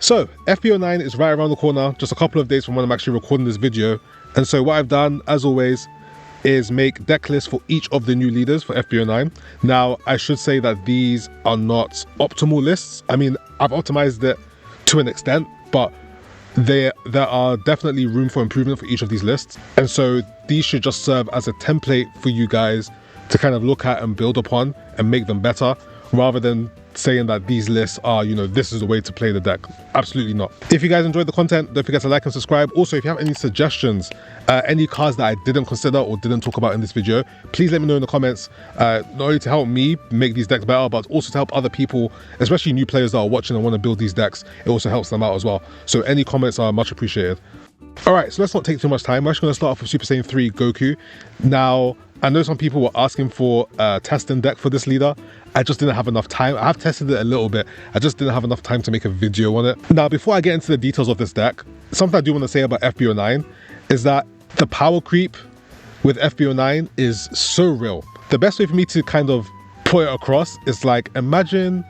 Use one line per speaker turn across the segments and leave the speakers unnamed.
So FB09 is right around the corner, just a couple of days from when I'm actually recording this video. And so what I've done, as always, is make deck lists for each of the new leaders for FB09. Now, I should say that these are not optimal lists. I mean, I've optimized it to an extent, but there are definitely room for improvement for each of these lists. And so these should just serve as a template for you guys to kind of look at and build upon and make them better, rather than saying that these lists are, you know, this is the way to play the deck. Absolutely not. If you guys enjoyed the content, don't forget to like and subscribe. Also, if you have any suggestions, any cards that I didn't consider or didn't talk about in this video, please let me know in the comments, not only to help me make these decks better, but also to help other people, especially new players that are watching and want to build these decks. It also helps them out as well. So any comments are much appreciated. All right, so let's not take too much time. We're actually going to start off with Super Saiyan 3 Goku. Now, I know some people were asking for a testing deck for this leader. I just didn't have enough time. I have tested it a little bit. I just didn't have enough time to make a video on it. Now, before I get into the details of this deck, something I do want to say about FB09 is that the power creep with FB09 is so real. The best way for me to kind of put it across is like, imagine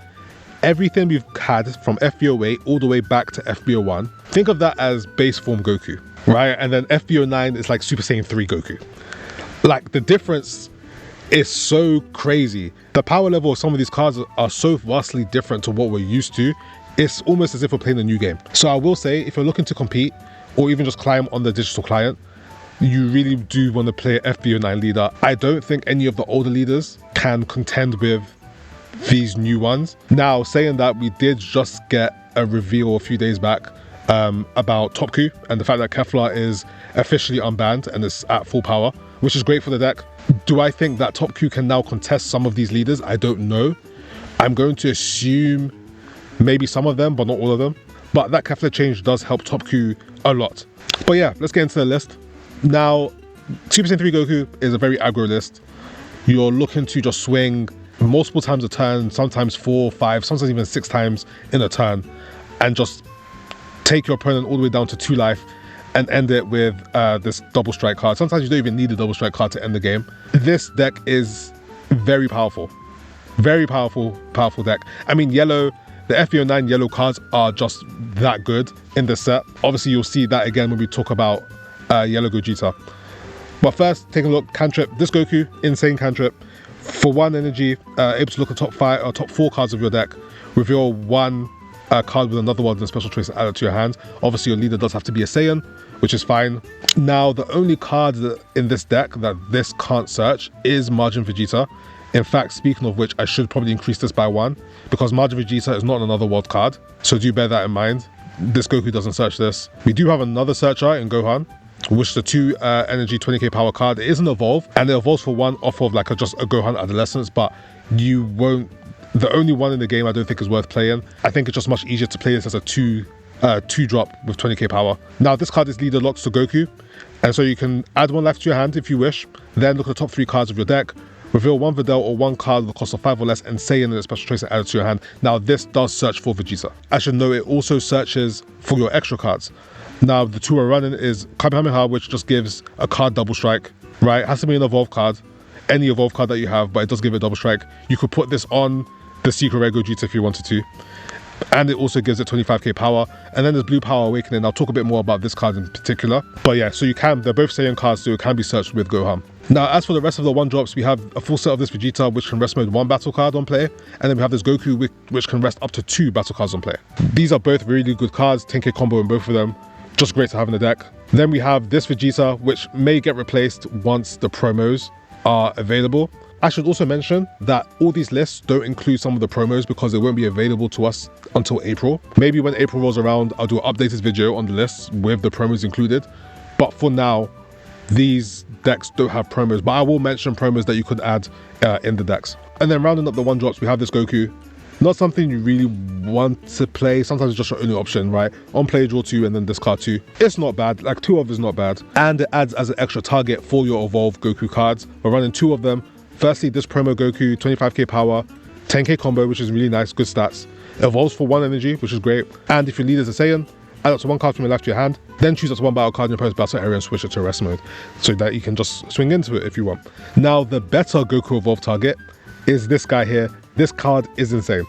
everything we've had from FB08 all the way back to FB01. Think of that as base form Goku, right? And then FB09 is like Super Saiyan 3 Goku. Like, the difference is so crazy. The power level of some of these cards are so vastly different to what we're used to. It's almost as if we're playing a new game. So I will say, if you're looking to compete or even just climb on the digital client, you really do want to play FB09 leader. I don't think any of the older leaders can contend with these new ones. Now, saying that, we did just get a reveal a few days back about Top Ku and the fact that Kefla is officially unbanned and is at full power, which is great for the deck. Do I think that Top Ku can now contest some of these leaders? I don't know. I'm going to assume maybe some of them, but not all of them. But that Kefla change does help Top Ku a lot. But yeah, let's get into the list. Now, Super Saiyan 3 Goku is a very aggro list. You're looking to just swing multiple times a turn, sometimes 4, 5, sometimes even 6 times in a turn, and just take your opponent all the way down to 2 life and end it with this double strike card. Sometimes you don't even need a double strike card to end the game. This deck is very powerful. Very powerful deck. I mean, yellow, the FB09 yellow cards are just that good in this set. Obviously, you'll see that again when we talk about yellow Gogeta. But first, take a look. Cantrip. This Goku, insane cantrip. For 1 energy, able to look at top 5 or top 4 cards of your deck. Reveal 1 card with another one and a special choice and add it to your hand. Obviously, your leader does have to be a Saiyan, which is fine. Now, the only card in this deck that this can't search is Margin Vegeta. In fact, speaking of which, I should probably increase this by 1 because Margin Vegeta is not another world card. So do bear that in mind. This Goku doesn't search this. We do have another searcher in Gohan, which is a 2 energy 20k power card. It isn't evolve, and it evolves for 1 off of like just a Gohan Adolescence, but you won't. The only one in the game I don't think is worth playing. I think it's just much easier to play this as a 2 drop with 20k power. Now, this card is leader locked to Goku, and so you can add 1 life to your hand if you wish. Then look at the top 3 cards of your deck. Reveal 1 Videl or 1 card with a cost of 5 or less and Saiyan in a special choice and add it to your hand. Now, this does search for Vegeta. I should know it also searches for your extra cards. Now, the 2 we're running is Kamehameha, which just gives a card double strike, right? It has to be an evolve card, any evolve card that you have, but it does give it double strike. You could put this on the Secret Red Gogeta if you wanted to. And it also gives it 25k power. And then there's Blue Power Awakening. I'll talk a bit more about this card in particular. But yeah, so they're both Saiyan cards, so it can be searched with Gohan. Now, as for the rest of the 1-drops, we have a full set of this Vegeta, which can rest mode 1 battle card on play. And then we have this Goku, which can rest up to 2 battle cards on play. These are both really good cards, 10k combo in both of them. Just great to have in the deck. Then we have this Vegeta, which may get replaced once the promos are available. I should also mention that all these lists don't include some of the promos because they won't be available to us until April. Maybe when April rolls around, I'll do an updated video on the lists with the promos included. But for now, these decks don't have promos, but I will mention promos that you could add in the decks. And then rounding up the 1-drops, we have this Goku. Not something you really want to play. Sometimes it's just your only option, right? On play, draw 2, and then discard 2. It's not bad. Like, 2 of is not bad. And it adds as an extra target for your evolved Goku cards. We're running 2 of them. Firstly, this promo Goku, 25k power, 10k combo, which is really nice, good stats. It evolves for 1 energy, which is great. And if your leader's a Saiyan, add up to 1 card from your left to your hand, then choose up to 1 battle card in your opponent's battle area and switch it to rest mode, so that you can just swing into it if you want. Now, the better Goku evolved target is this guy here. This card is insane.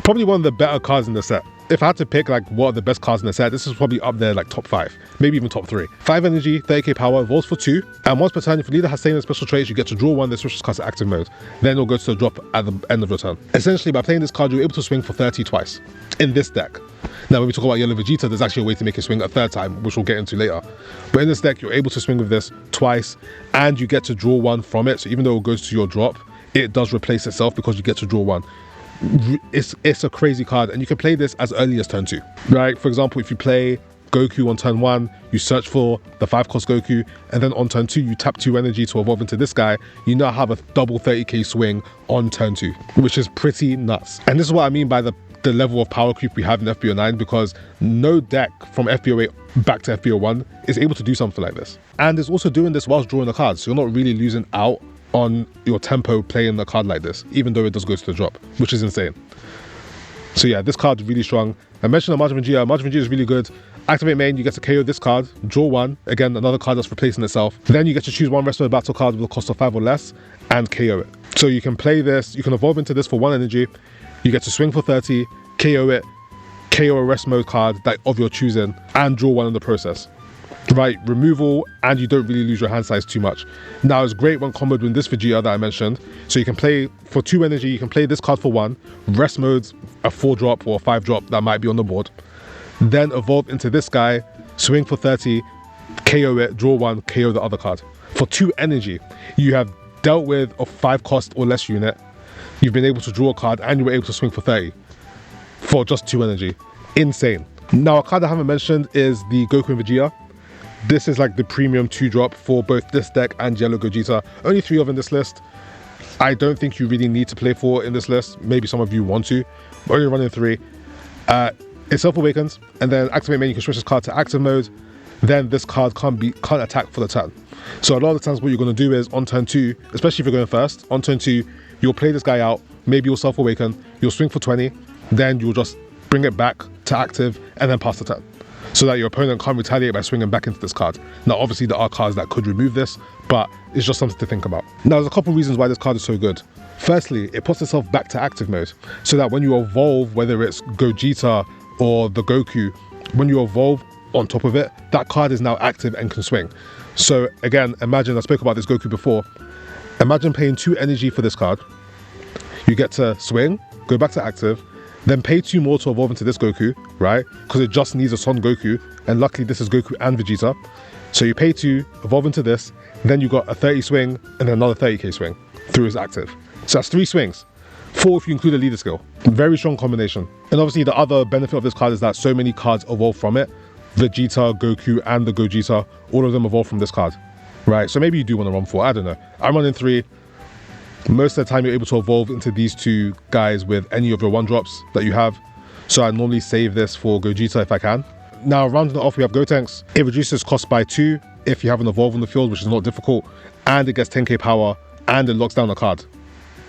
Probably one of the better cards in the set. if I had to pick like what are the best cards in the set, this is probably up there like top 5, maybe even top 3. 5 energy, 30k power, evolves for 2, and once per turn, if your leader has same special traits, you get to draw 1, then switch this card to active mode. Then it'll go to the drop at the end of your turn. Essentially, by playing this card, you're able to swing for 30 twice in this deck. Now, when we talk about Yellow Vegeta, there's actually a way to make it swing a 3rd time, which we'll get into later. But in this deck, you're able to swing with this twice, and you get to draw 1 from it. So even though it goes to your drop, it does replace itself because you get to draw 1. It's a crazy card, and you can play this as early as turn 2, right? For example, if you play Goku on turn 1, you search for the 5-cost Goku, and then on turn 2 you tap 2 energy to evolve into this guy, you now have a double 30k swing on turn 2, which is pretty nuts. And this is what I mean by the level of power creep we have in FB09, because no deck from FB08 back to FB01 is able to do something like this. And it's also doing this whilst drawing the cards, so you're not really losing out on your tempo playing the card like this, even though it does go to the drop, which is insane. So yeah, this card is really strong. I mentioned the Majin Vegeta. Majin Vegeta is really good. Activate main, you get to KO this card, draw 1, again another card that's replacing itself. Then you get to choose 1 rest mode battle card with a cost of 5 or less and KO it. So you can play this, you can evolve into this for 1 energy, you get to swing for 30, KO it, KO a rest mode card that of your choosing, and draw 1 in the process. Right, removal, and you don't really lose your hand size too much. Now it's great when comboed with this Vegeta that I mentioned. So you can play for 2 energy, you can play this card for 1, rest modes, a 4-drop or a 5-drop that might be on the board. Then evolve into this guy, swing for 30, KO it, draw 1, KO the other card. For 2 energy, you have dealt with a 5-cost or less unit, you've been able to draw a card, and you were able to swing for 30 for just 2 energy. Insane. Now a card I haven't mentioned is the Goku and Vegeta. This is like the premium 2-drop for both this deck and Yellow Gogeta. Only 3 of in this list. I don't think you really need to play 4 in this list. Maybe some of you want to. But only running 3. It self-awakens, and then activate main, you can switch this card to active mode. Then this card can't attack for the turn. So a lot of the times what you're going to do is on turn 2, especially if you're going first, on turn 2, you'll play this guy out, maybe you'll self-awaken, you'll swing for 20, then you'll just bring it back to active and then pass the turn, so that your opponent can't retaliate by swinging back into this card. Now obviously there are cards that could remove this, but it's just something to think about. Now there's a couple reasons why this card is so good. Firstly, it puts itself back to active mode, so that when you evolve, whether it's Gogeta or the Goku, when you evolve on top of it, that card is now active and can swing. So again, imagine, I spoke about this Goku before, imagine paying 2 energy for this card, you get to swing, go back to active, then pay 2 more to evolve into this Goku, right? Because it just needs a Son Goku, and luckily this is Goku and Vegeta. So you pay 2, evolve into this, then you got a 30 swing, and then another 30k swing through his active. So that's 3 swings. 4 if you include a leader skill. Very strong combination. And obviously the other benefit of this card is that so many cards evolve from it. Vegeta, Goku, and the Gogeta, all of them evolve from this card, right? So maybe you do want to run 4, I don't know. I'm running 3. Most of the time you're able to evolve into these 2 guys with any of your 1-drops that you have. So I normally save this for Gogeta if I can. Now rounding it off, we have Gotenks. It reduces cost by 2 if you have an evolve on the field, which is not difficult, and it gets 10k power, and it locks down a card.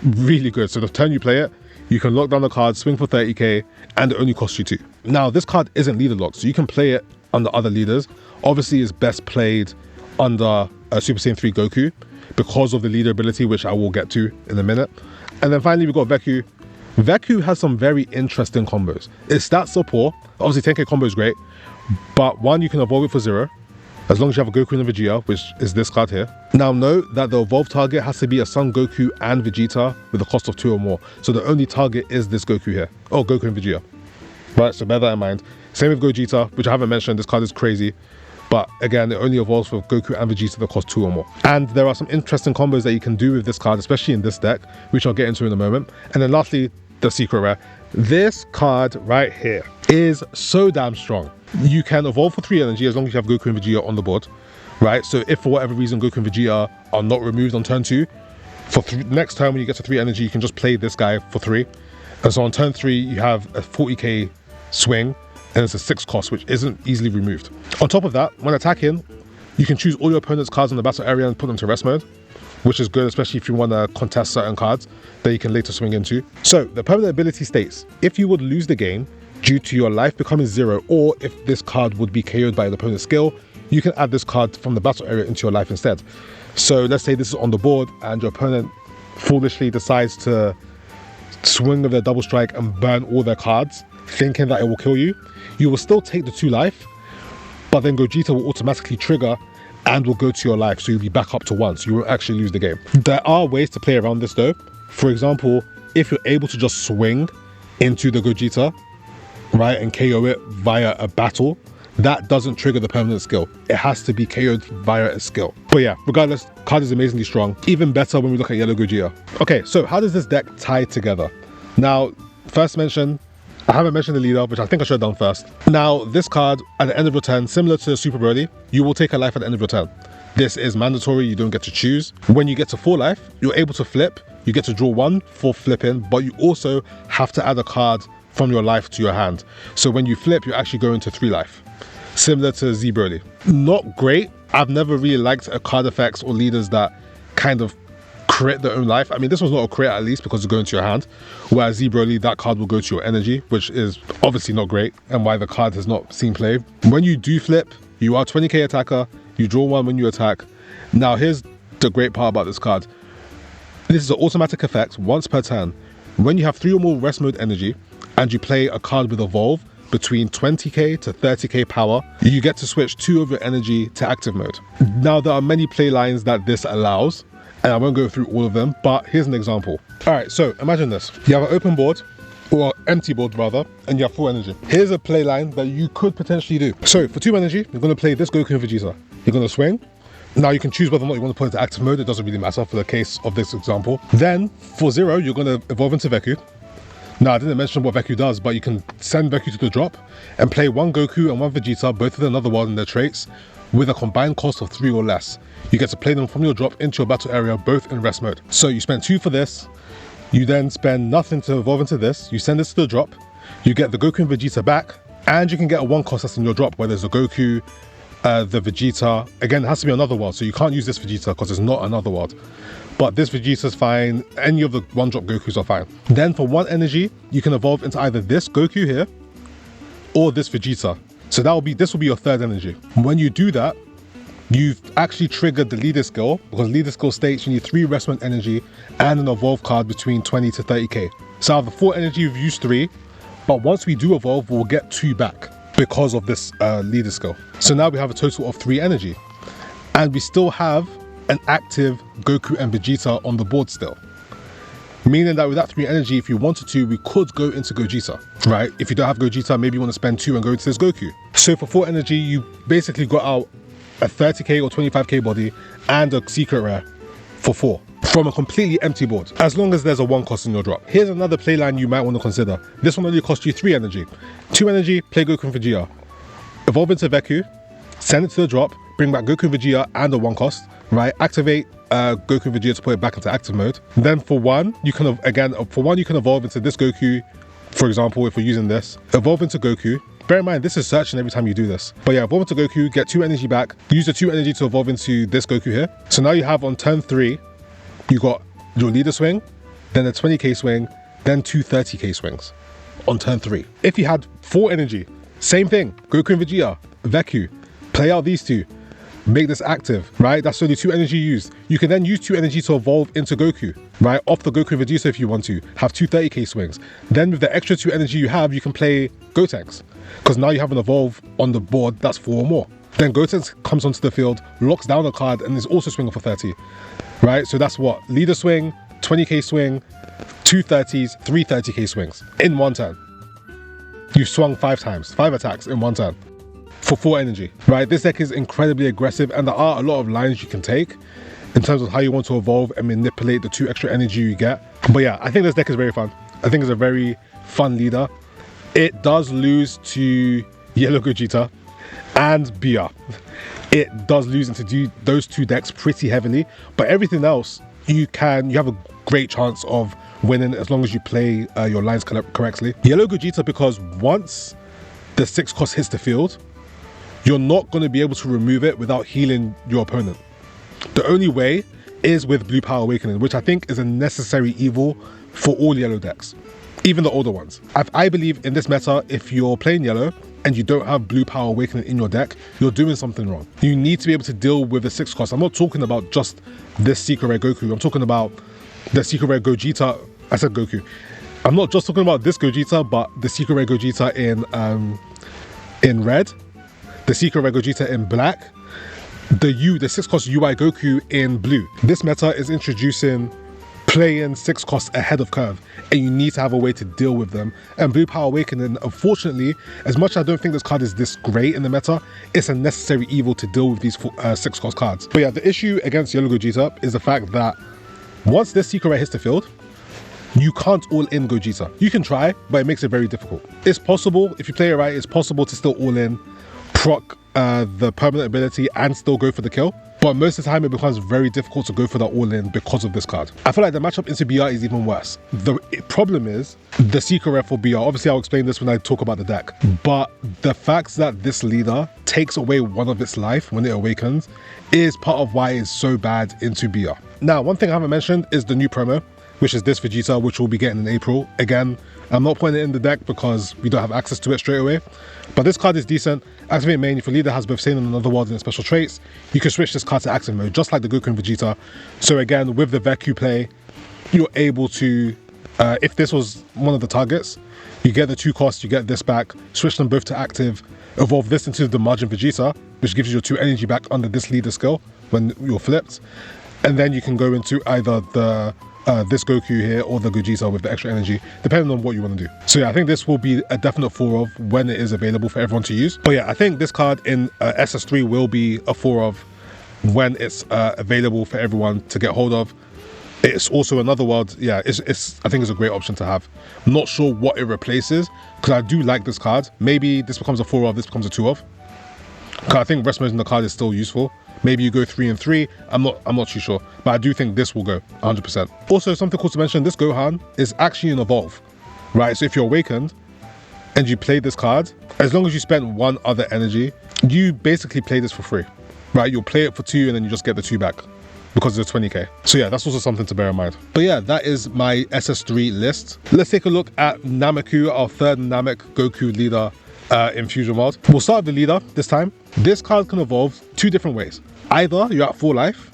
Really good. So the turn you play it, you can lock down the card, swing for 30k, and it only costs you 2. Now this card isn't leader locked, so you can play it under other leaders. Obviously it's best played under Super Saiyan 3 Goku because of the leader ability, which I will get to in a minute. And then finally we got Veku. Veku has some very interesting combos. Its stats so poor. Obviously 10k combo is great, but 1, you can evolve it for 0 as long as you have a Goku and a Vegeta, which is this card here. Now note that the evolve target has to be a Son Goku and Vegeta with a cost of 2 or more. So the only target is this Goku here. Oh, Goku and Vegeta. Right, so bear that in mind. Same with Gogeta, which I haven't mentioned. This card is crazy. But again, it only evolves for Goku and Vegeta that cost 2 or more. And there are some interesting combos that you can do with this card, especially in this deck, which I'll get into in a moment. And then lastly, the secret rare. This card right here is so damn strong. You can evolve for 3 energy as long as you have Goku and Vegeta on the board, right? So if for whatever reason Goku and Vegeta are not removed on turn 2, for next turn when you get to 3 energy, you can just play this guy for 3. And so on turn 3, you have a 40k swing, and it's a 6 cost, which isn't easily removed. On top of that, when attacking, you can choose all your opponent's cards in the battle area and put them to rest mode, which is good, especially if you want to contest certain cards that you can later swing into. So the permanent ability states, if you would lose the game due to your life becoming 0, or if this card would be KO'd by an opponent's skill, you can add this card from the battle area into your life instead. So let's say this is on the board and your opponent foolishly decides to swing with their double strike and burn all their cards. thinking that it will kill you, you will still take the 2 life, but then Gogeta will automatically trigger and will go to your life, so you'll be back up to 1, so you won't actually lose the game. There are ways to play around this though. For example, if you're able to just swing into the Gogeta, right, and KO it via a battle, that doesn't trigger the permanent skill. It has to be KO'd via a skill. But yeah, regardless, card is amazingly strong. Even better when we look at Yellow Gogeta. Okay, so how does this deck tie together? Now, first mention, I haven't mentioned the leader, which I think I should have done first. Now, this card, at the end of your turn, similar to Super Broly, you will take a life at the end of your turn. This is mandatory, you don't get to choose. When you get to 4 life, you're able to flip. You get to draw 1 for flipping, but you also have to add a card from your life to your hand. So when you flip, you're actually going to 3 life. Similar to Z Broly. Not great. I've never really liked a card effects or leaders that kind of crit their own life. I mean, this was not a crit at least because it's going to your hand. Whereas Z Broly, that card will go to your energy, which is obviously not great and why the card has not seen play. When you do flip, you are 20k attacker, you draw 1 when you attack. Now here's the great part about this card. This is an automatic effect once per turn. When you have 3 or more rest mode energy and you play a card with evolve between 20k to 30k power, you get to switch 2 of your energy to active mode. Now there are many play lines that this allows, and I won't go through all of them, but here's an example. All right, so imagine this. You have an open board, or empty board rather, and you have 4 energy. Here's a play line that you could potentially do. So for 2 energy, you're gonna play this Goku and Vegeta. You're gonna swing. Now you can choose whether or not you want to put it into active mode. It doesn't really matter for the case of this example. Then for 0, you're gonna evolve into Veku. Now I didn't mention what Veku does, but you can send Veku to the drop and play 1 Goku and 1 Vegeta, both with another one in their traits, with a combined cost of 3 or less. You get to play them from your drop into your battle area, both in rest mode. So you spend 2 for this, you then spend nothing to evolve into this, you send this to the drop, you get the Goku and Vegeta back, and you can get a 1 cost that's in your drop, where there's a Goku, the Vegeta. Again, it has to be another world, so you can't use this Vegeta because it's not another world. But this Vegeta's fine, any of the 1-drop Gokus are fine. Then for 1 energy, you can evolve into either this Goku here, or this Vegeta. So this will be your 3rd energy. When you do that, you've actually triggered the leader skill, because leader skill states you need 3 rest mode energy and an evolve card between 20 to 30k. So out of the 4 energy, we've used 3, but once we do evolve, we'll get 2 back because of this leader skill. So now we have a total of 3 energy, and we still have an active Goku and Vegeta on the board still. Meaning that with that 3 energy, if you wanted to, we could go into Gogeta, right? If you don't have Gogeta, maybe you want to spend 2 and go into this Goku. So for 4 energy, you basically got out a 30k or 25k body and a secret rare for 4 from a completely empty board, as long as there's a 1 cost in your drop. Here's another playline you might want to consider. This one only costs you 3 energy. 2 energy, play Goku and Vegeta. Evolve into Veku, send it to the drop, bring back Goku and Vegeta and a 1 cost, right? Activate Goku and Vegeta to put it back into active mode. Then for 1, you can evolve into this Goku, for example, if we're using this. Evolve into Goku. Bear in mind, this is searching every time you do this. But yeah, evolve into Goku, get 2 energy back, use the 2 energy to evolve into this Goku here. So now you have on turn 3, you got your leader swing, then a 20k swing, then 2 30k swings on turn 3. If you had 4 energy, same thing, Goku and Vegeta, Veku, play out these 2, make this active, right? That's only 2 energy used. You can then use 2 energy to evolve into Goku, right? Off the Goku and Vegeta if you want to, have 2 30k swings. Then with the extra 2 energy you have, you can play Gotenks, because now you have an evolve on the board that's 4 or more. Then Gotenks comes onto the field, locks down a card, and is also swinging for 30, right? So that's what? Leader swing, 20k swing, 2 30s, 3 30k swings in 1 turn. You've swung 5 times, 5 attacks in 1 turn for 4 energy, right? This deck is incredibly aggressive, and there are a lot of lines you can take in terms of how you want to evolve and manipulate the 2 extra energy you get. But yeah, I think this deck is very fun. I think it's a very fun leader. It does lose to Yellow Gogeta and BR. It does lose into those 2 decks pretty heavily, but everything else you have a great chance of winning as long as you play your lines correctly. Yellow Gogeta, because once the 6 cost hits the field, you're not going to be able to remove it without healing your opponent. The only way is with Blue Power Awakening, which I think is a necessary evil for all yellow decks, even the older ones. I believe in this meta, if you're playing yellow and you don't have Blue Power Awakening in your deck, you're doing something wrong. You need to be able to deal with the 6 cost. I'm not talking about just this Secret Rare Goku. I'm talking about the Secret Rare Gogeta. I said Goku. I'm not just talking about this Gogeta, but the Secret Rare Gogeta in red, the Secret Rare Gogeta in black, the 6 cost UI Goku in blue. This meta is introducing playing 6 costs ahead of curve, and you need to have a way to deal with them. And Blue Power Awakening, unfortunately, as much as I don't think this card is this great in the meta, it's a necessary evil to deal with these 6 cost cards. But yeah, the issue against Yellow Gogeta is the fact that once this Secret Rare hits the field, you can't all in Gogeta. You can try, but it makes it very difficult. It's possible, if you play it right, it's possible to still all in, proc the permanent ability and still go for the kill. But most of the time it becomes very difficult to go for that all-in because of this card. I feel like the matchup into BR is even worse. The problem is the Secret Rare for BR. Obviously I'll explain this when I talk about the deck. But the fact that this leader takes away one of its life when it awakens is part of why it's so bad into BR. Now, one thing I haven't mentioned is the new promo, which is this Vegeta, which we'll be getting in April. Again, I'm not putting it in the deck because we don't have access to it straight away. But this card is decent. Activate main, if your leader has both Saiyan and Another World in its special traits, you can switch this card to active mode, just like the Goku and Vegeta. So again, with the Veku play, you're able to, if this was one of the targets, you get the 2 costs, you get this back, switch them both to active, evolve this into the Margin Vegeta, which gives you your 2 energy back under this leader skill when you're flipped. And then you can go into either the this Goku here or the Gogeta with the extra energy, depending on what you want to do. So yeah, I think this will be a definite 4 of when it is available for everyone to use. But yeah, I think this card in SS3 will be a 4 of when it's available for everyone to get hold of. It's also Another World. Yeah, I think it's a great option to have. I'm not sure what it replaces, because I do like this card. Maybe this becomes a 4 of, this becomes a 2 of. Because I think rest mode in the card is still useful. Maybe you go 3 and 3. I'm not too sure, but I do think this will go 100%. Also, something cool to mention: this Gohan is actually an evolve, right? So if you're awakened and you play this card, as long as you spend 1 other energy, you basically play this for free, right? You'll play it for 2 and then you just get the 2 back because it's 20k. So yeah, that's also something to bear in mind. But yeah, that is my SS3 list. Let's take a look at Namek, our 3rd Namek Goku leader in Fusion World. We'll start with the leader this time. This card can evolve 2 different ways. Either you're at full life,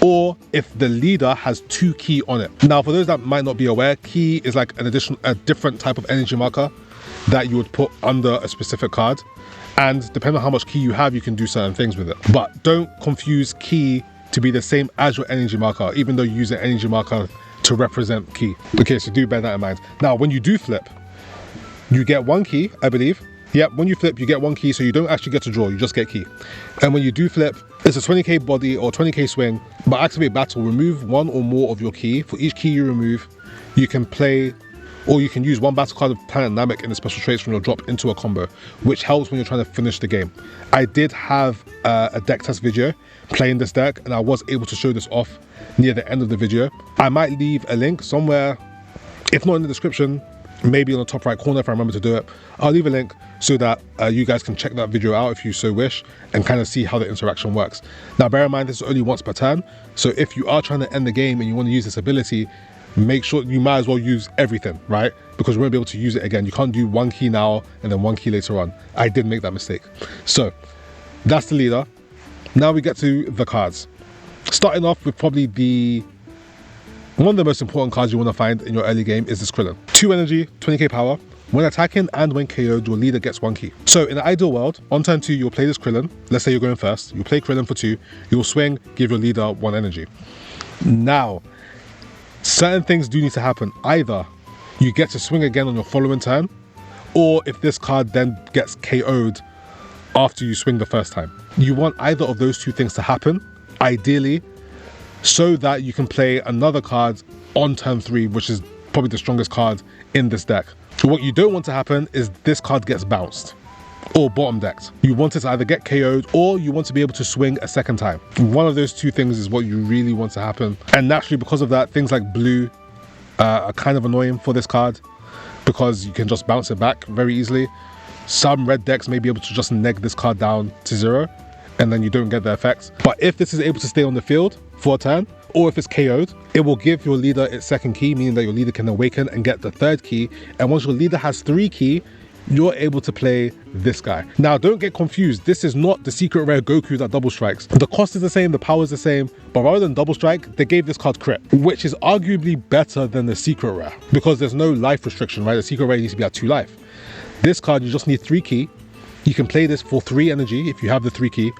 or if the leader has 2 ki on it. Now, for those that might not be aware, ki is like a different type of energy marker that you would put under a specific card. And depending on how much ki you have, you can do certain things with it. But don't confuse ki to be the same as your energy marker, even though you use an energy marker to represent ki. Okay, so do bear that in mind. Now, when you do flip, you get 1 ki, I believe. Yep, when you flip, you get 1 ki, so you don't actually get to draw, you just get ki. And when you do flip, it's a 20k body or 20k swing, but activate battle, remove 1 or more of your ki. For each ki you remove, you can play, or you can use 1 battle card of Planet Namek in the special traits from your drop into a combo, which helps when you're trying to finish the game. I did have a deck test video playing this deck, and I was able to show this off near the end of the video. I might leave a link somewhere, if not in the description, maybe on the top right corner if I remember to do it. I'll leave a link so that you guys can check that video out if you so wish and kind of see how the interaction works. Now, bear in mind, this is only once per turn, so if you are trying to end the game and you want to use this ability, make sure you might as well use everything, right? Because you won't be able to use it again. You can't do 1 ki now and then 1 ki later on. I did make that mistake. So that's the leader. Now we get to the cards. Starting off with probably one of the most important cards you want to find in your early game is this Krillin. 2 energy, 20k power. When attacking and when KO'd, your leader gets 1 ki. So in the ideal world, on turn 2, you'll play this Krillin. Let's say you're going first. You'll play Krillin for 2. You'll swing, give your leader 1 energy. Now, certain things do need to happen. Either you get to swing again on your following turn, or if this card then gets KO'd after you swing the first time. You want either of those 2 things to happen, ideally, so that you can play another card on turn 3, which is probably the strongest card in this deck. What you don't want to happen is this card gets bounced or bottom decked. You want it to either get KO'd or you want to be able to swing a second time. One of those 2 things is what you really want to happen. And naturally, because of that, things like blue are kind of annoying for this card because you can just bounce it back very easily. Some red decks may be able to just neg this card down to 0 and then you don't get the effect. But if this is able to stay on the field for a turn, or if it's KO'd, it will give your leader its 2nd ki, meaning that your leader can awaken and get the 3rd ki. And once your leader has 3 ki, you're able to play this guy. Now, don't get confused. This is not the secret rare Goku that double strikes. The cost is the same, the power is the same, but rather than double strike, they gave this card crit, which is arguably better than the secret rare because there's no life restriction, right? The secret rare needs to be at 2 life. This card, you just need 3 ki. You can play this for 3 energy if you have the 3 ki,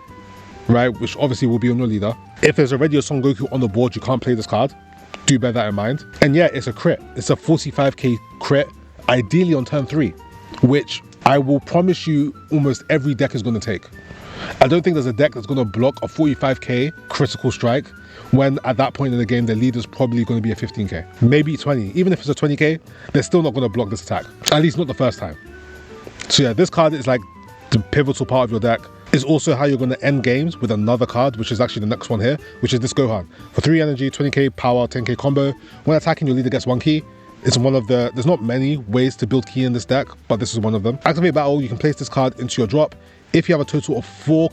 right? Which obviously will be on your leader. If there's already a Son Goku on the board, you can't play this card. Do bear that in mind. And yeah, it's a crit. It's a 45k crit, ideally on turn 3, which I will promise you almost every deck is going to take. I don't think there's a deck that's going to block a 45k critical strike when at that point in the game, the leader's probably going to be a 15k, maybe 20. Even if it's a 20k, they're still not going to block this attack, at least not the first time. So yeah, this card is like the pivotal part of your deck. Is also how you're going to end games with another card, which is actually the next one here, which is this Gohan. For 3 energy, 20k power, 10k combo. When attacking, your leader gets 1 ki. It's one of the, there's not many ways to build ki in this deck, but this is one of them. Activate battle, you can place this card into your drop. If you have a total of 4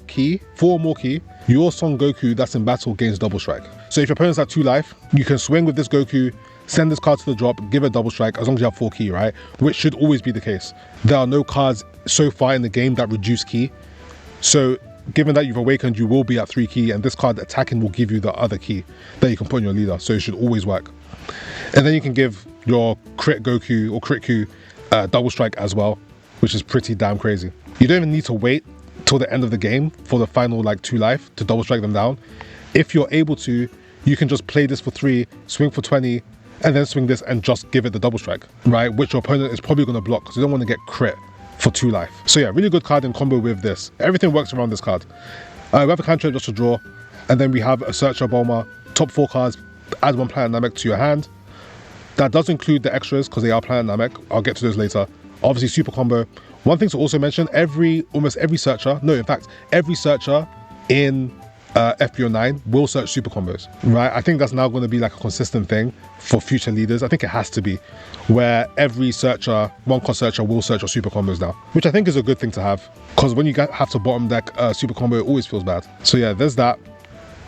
or more ki, your Son Goku that's in battle gains double strike. So if your opponent's at 2 life, you can swing with this Goku, send this card to the drop, give it double strike as long as you have 4 ki, right? Which should always be the case. There are no cards so far in the game that reduce ki. So given that you've awakened, you will be at 3 ki, and this card attacking will give you the other ki that you can put in your leader. So it should always work. And then you can give your crit Goku or crit Q double strike as well, which is pretty damn crazy. You don't even need to wait till the end of the game for the final like 2 life to double strike them down. If you're able to, you can just play this for 3, swing for 20, and then swing this and just give it the double strike, right? Which your opponent is probably going to block because you don't want to get crit for 2 life. So yeah, really good card in combo with this. Everything works around this card. We have a cantrip just to draw, and then we have a Searcher Bulma. Top 4 cards, add 1 Planet Namek to your hand. That does include the extras because they are Planet Namek. I'll get to those later. Obviously, super combo. One thing to also mention, almost every searcher, no, in fact, every searcher in FB09 will search super combos, right? I think that's now going to be like a consistent thing for future leaders. I think it has to be, where every searcher, 1-cost searcher will search your super combos now, which I think is a good thing to have, because when you have to bottom deck super combo, it always feels bad. So yeah, there's that.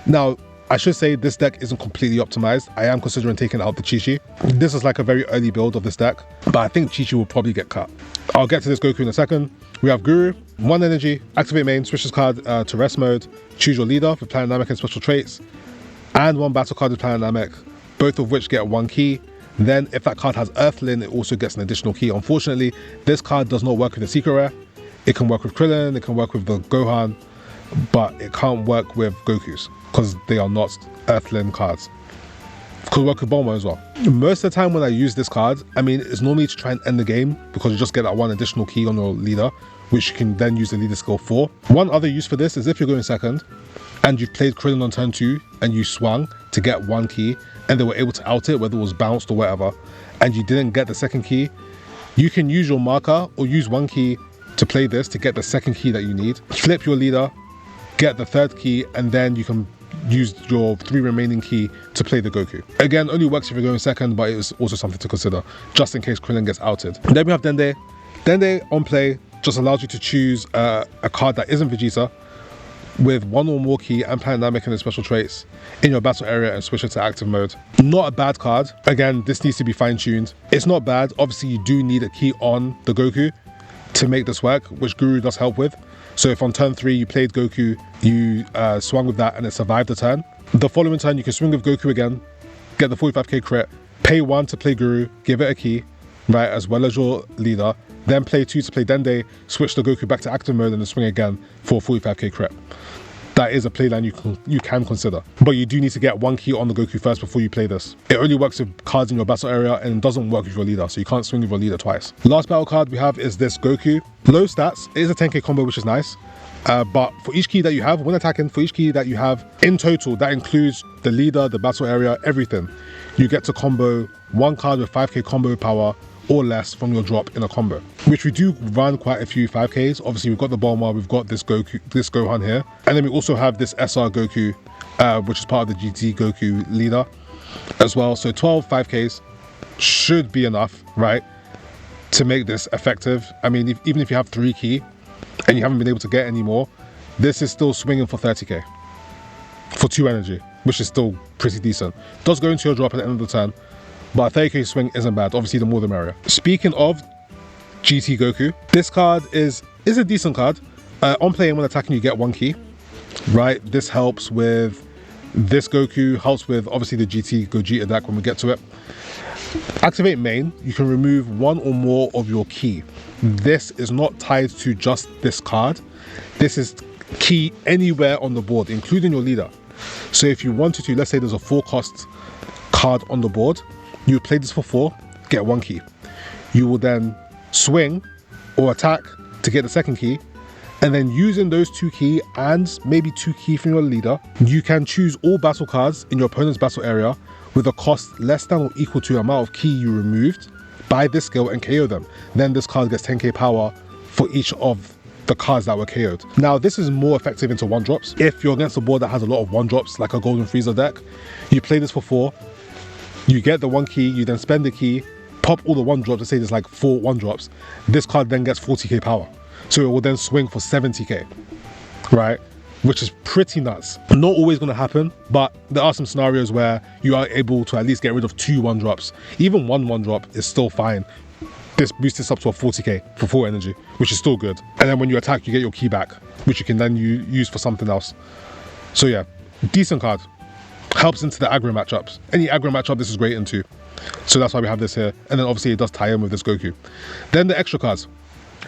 Now, I should say this deck isn't completely optimized. I am considering taking out the Chi-Chi. This is like a very early build of this deck, but I think Chi-Chi will probably get cut. I'll get to this Goku in a second. We have Guru, 1 energy, activate main, switch this card to rest mode, choose your leader for Planet Namek and special traits, and 1 battle card with Planet Namek, both of which get 1 ki. Then if that card has Earthling, it also gets an additional ki. Unfortunately, this card does not work with the secret rare. It can work with Krillin, it can work with the Gohan, but it can't work with Goku's because they are not Earthling cards. Could work with Bulma as well. Most of the time when I use this card, I mean, it's normally to try and end the game because you just get that 1 additional ki on your leader, which you can then use the leader skill for. One other use for this is if you're going second and you've played Krillin on turn 2 and you swung to get 1 ki and they were able to out it, whether it was bounced or whatever, and you didn't get the 2nd ki, you can use your marker or use 1 ki to play this to get the 2nd ki that you need. Flip your leader, get the 3rd ki, and then you can use your 3 remaining ki to play the Goku. Again, only works if you're going second, but it is also something to consider, just in case Krillin gets outed. Then we have Dende. Dende on play just allows you to choose a card that isn't Vegeta with 1 or more ki and Planet Namek and its special traits in your battle area and switch it to active mode. Not a bad card. Again, this needs to be fine-tuned. It's not bad. Obviously, you do need a ki on the Goku to make this work, which Guru does help with. So if on turn 3 you played Goku, you swung with that and it survived the turn, the following turn you can swing with Goku again, get the 45k crit, pay 1 to play Guru, give it a ki, right, as well as your leader, then play 2 to play Dende, switch the Goku back to active mode and then swing again for 45k crit. That is a playline you can consider. But you do need to get 1 ki on the Goku first before you play this. It only works with cards in your battle area and doesn't work with your leader, so you can't swing with your leader twice. Last battle card we have is this Goku. Low stats, it is a 10k combo, which is nice. But for each ki that you have, when attacking, for each ki that you have, in total, that includes the leader, the battle area, everything. You get to combo 1 card with 5k combo power or less from your drop in a combo, which we do run quite a few 5ks. Obviously, we've got the Bulma, we've got this Goku, this Gohan here, and then we also have this SR Goku, which is part of the GT Goku leader as well. So 12 5ks should be enough, right, to make this effective. I mean, even if you have 3 ki and you haven't been able to get any more, this is still swinging for 30k for 2 energy, which is still pretty decent. Does go into your drop at the end of the turn, but a 30k swing isn't bad. Obviously, the more the merrier. Speaking of GT Goku. This card is a decent card. On play and when attacking, you get 1 key, right? This helps with this Goku, helps with obviously the GT Gogeta deck when we get to it. Activate main, you can remove 1 or more of your key. This is not tied to just this card. This is key anywhere on the board, including your leader. So if you wanted to, let's say there's a 4-cost card on the board, you play this for 4, get 1 key. You will then swing or attack to get the 2nd key, and then using those 2 key and maybe 2 key from your leader, you can choose all battle cards in your opponent's battle area with a cost less than or equal to the amount of key you removed by this skill and KO them. Then this card gets 10k power for each of the cards that were KO'd. Now this is more effective into 1-drops. If you're against a board that has a lot of 1-drops, like a Golden Frieza deck, you play this for 4, you get the 1 key, you then spend the key, pop all the 1-drops, let's say there's like 4 1-drops, this card then gets 40k power. So it will then swing for 70k, right? Which is pretty nuts. Not always gonna happen, but there are some scenarios where you are able to at least get rid of 2 1-drops. Even 1 1-drop is still fine. This boosts this up to a 40k for 4 energy, which is still good. And then when you attack, you get your key back, which you can then use for something else. So yeah, decent card. Helps into the aggro matchups. Any aggro matchup, this is great into. So that's why we have this here. And then obviously it does tie in with this Goku. Then the extra cards.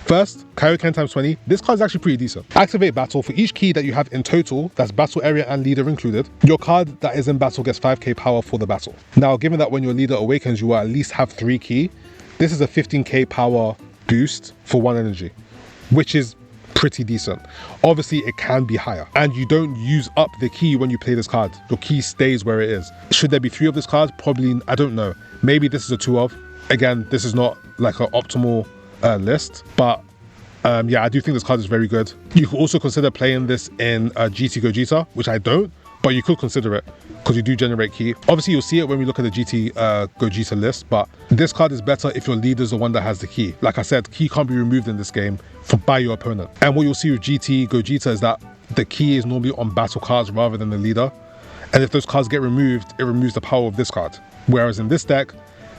First, Kaioken times 20. This card is actually pretty decent. Activate battle. For each key that you have in total, that's battle area and leader included, your card that is in battle gets 5k power for the battle. Now, given that when your leader awakens, you will at least have 3 key, this is a 15k power boost for 1 energy, which is pretty decent. Obviously, it can be higher, and you don't use up the key when you play this card. Your key stays where it is. Should there be 3 of this card? Probably, I don't know. Maybe this is a 2 of. Again, this is not like an optimal list, but yeah, I do think this card is very good. You could also consider playing this in GT Gogeta, which I don't, but you could consider it because you do generate key. Obviously, you'll see it when we look at the GT Gogeta list, but this card is better if your leader is the one that has the key. Like I said, key can't be removed in this game by your opponent. And what you'll see with GT Gogeta is that the key is normally on battle cards rather than the leader. And if those cards get removed, it removes the power of this card. Whereas in this deck,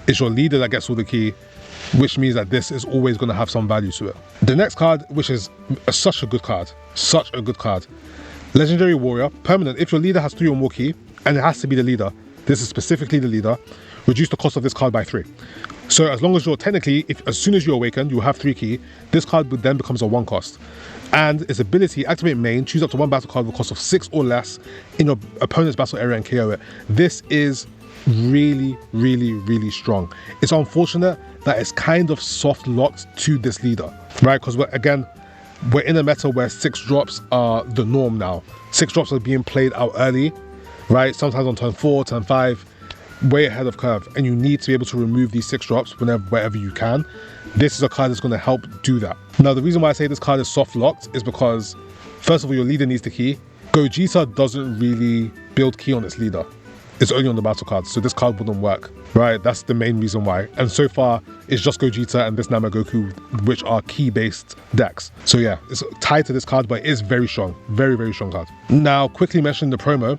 it's your leader that gets all the key, which means that this is always going to have some value to it. The next card, which is such a good card, Legendary Warrior, permanent. If your leader has 3 or more key, and it has to be the leader, this is specifically the leader, reduce the cost of this card by 3. So as long as you're technically, as soon as you awaken, you have 3 key, this card then becomes a 1 cost. And its ability, activate main, choose up to 1 battle card with a cost of 6 or less in your opponent's battle area and KO it. This is really, really, really strong. It's unfortunate that it's kind of soft locked to this leader, right? Because we're in a meta where 6 drops are the norm now. 6 drops are being played out early, right? Sometimes on turn 4, turn 5, way ahead of curve, and you need to be able to remove these 6 drops wherever you can. This is a card that's going to help do that. Now, the reason why I say this card is soft locked is because, first of all, your leader needs the key. Gogeta doesn't really build key on its leader. It's only on the battle cards, so this card wouldn't work, right? That's the main reason why. And so far, it's just Gogeta and this Namek Goku, which are key-based decks. So yeah, it's tied to this card, but it is very strong. Very, very strong card. Now, quickly mention the promo.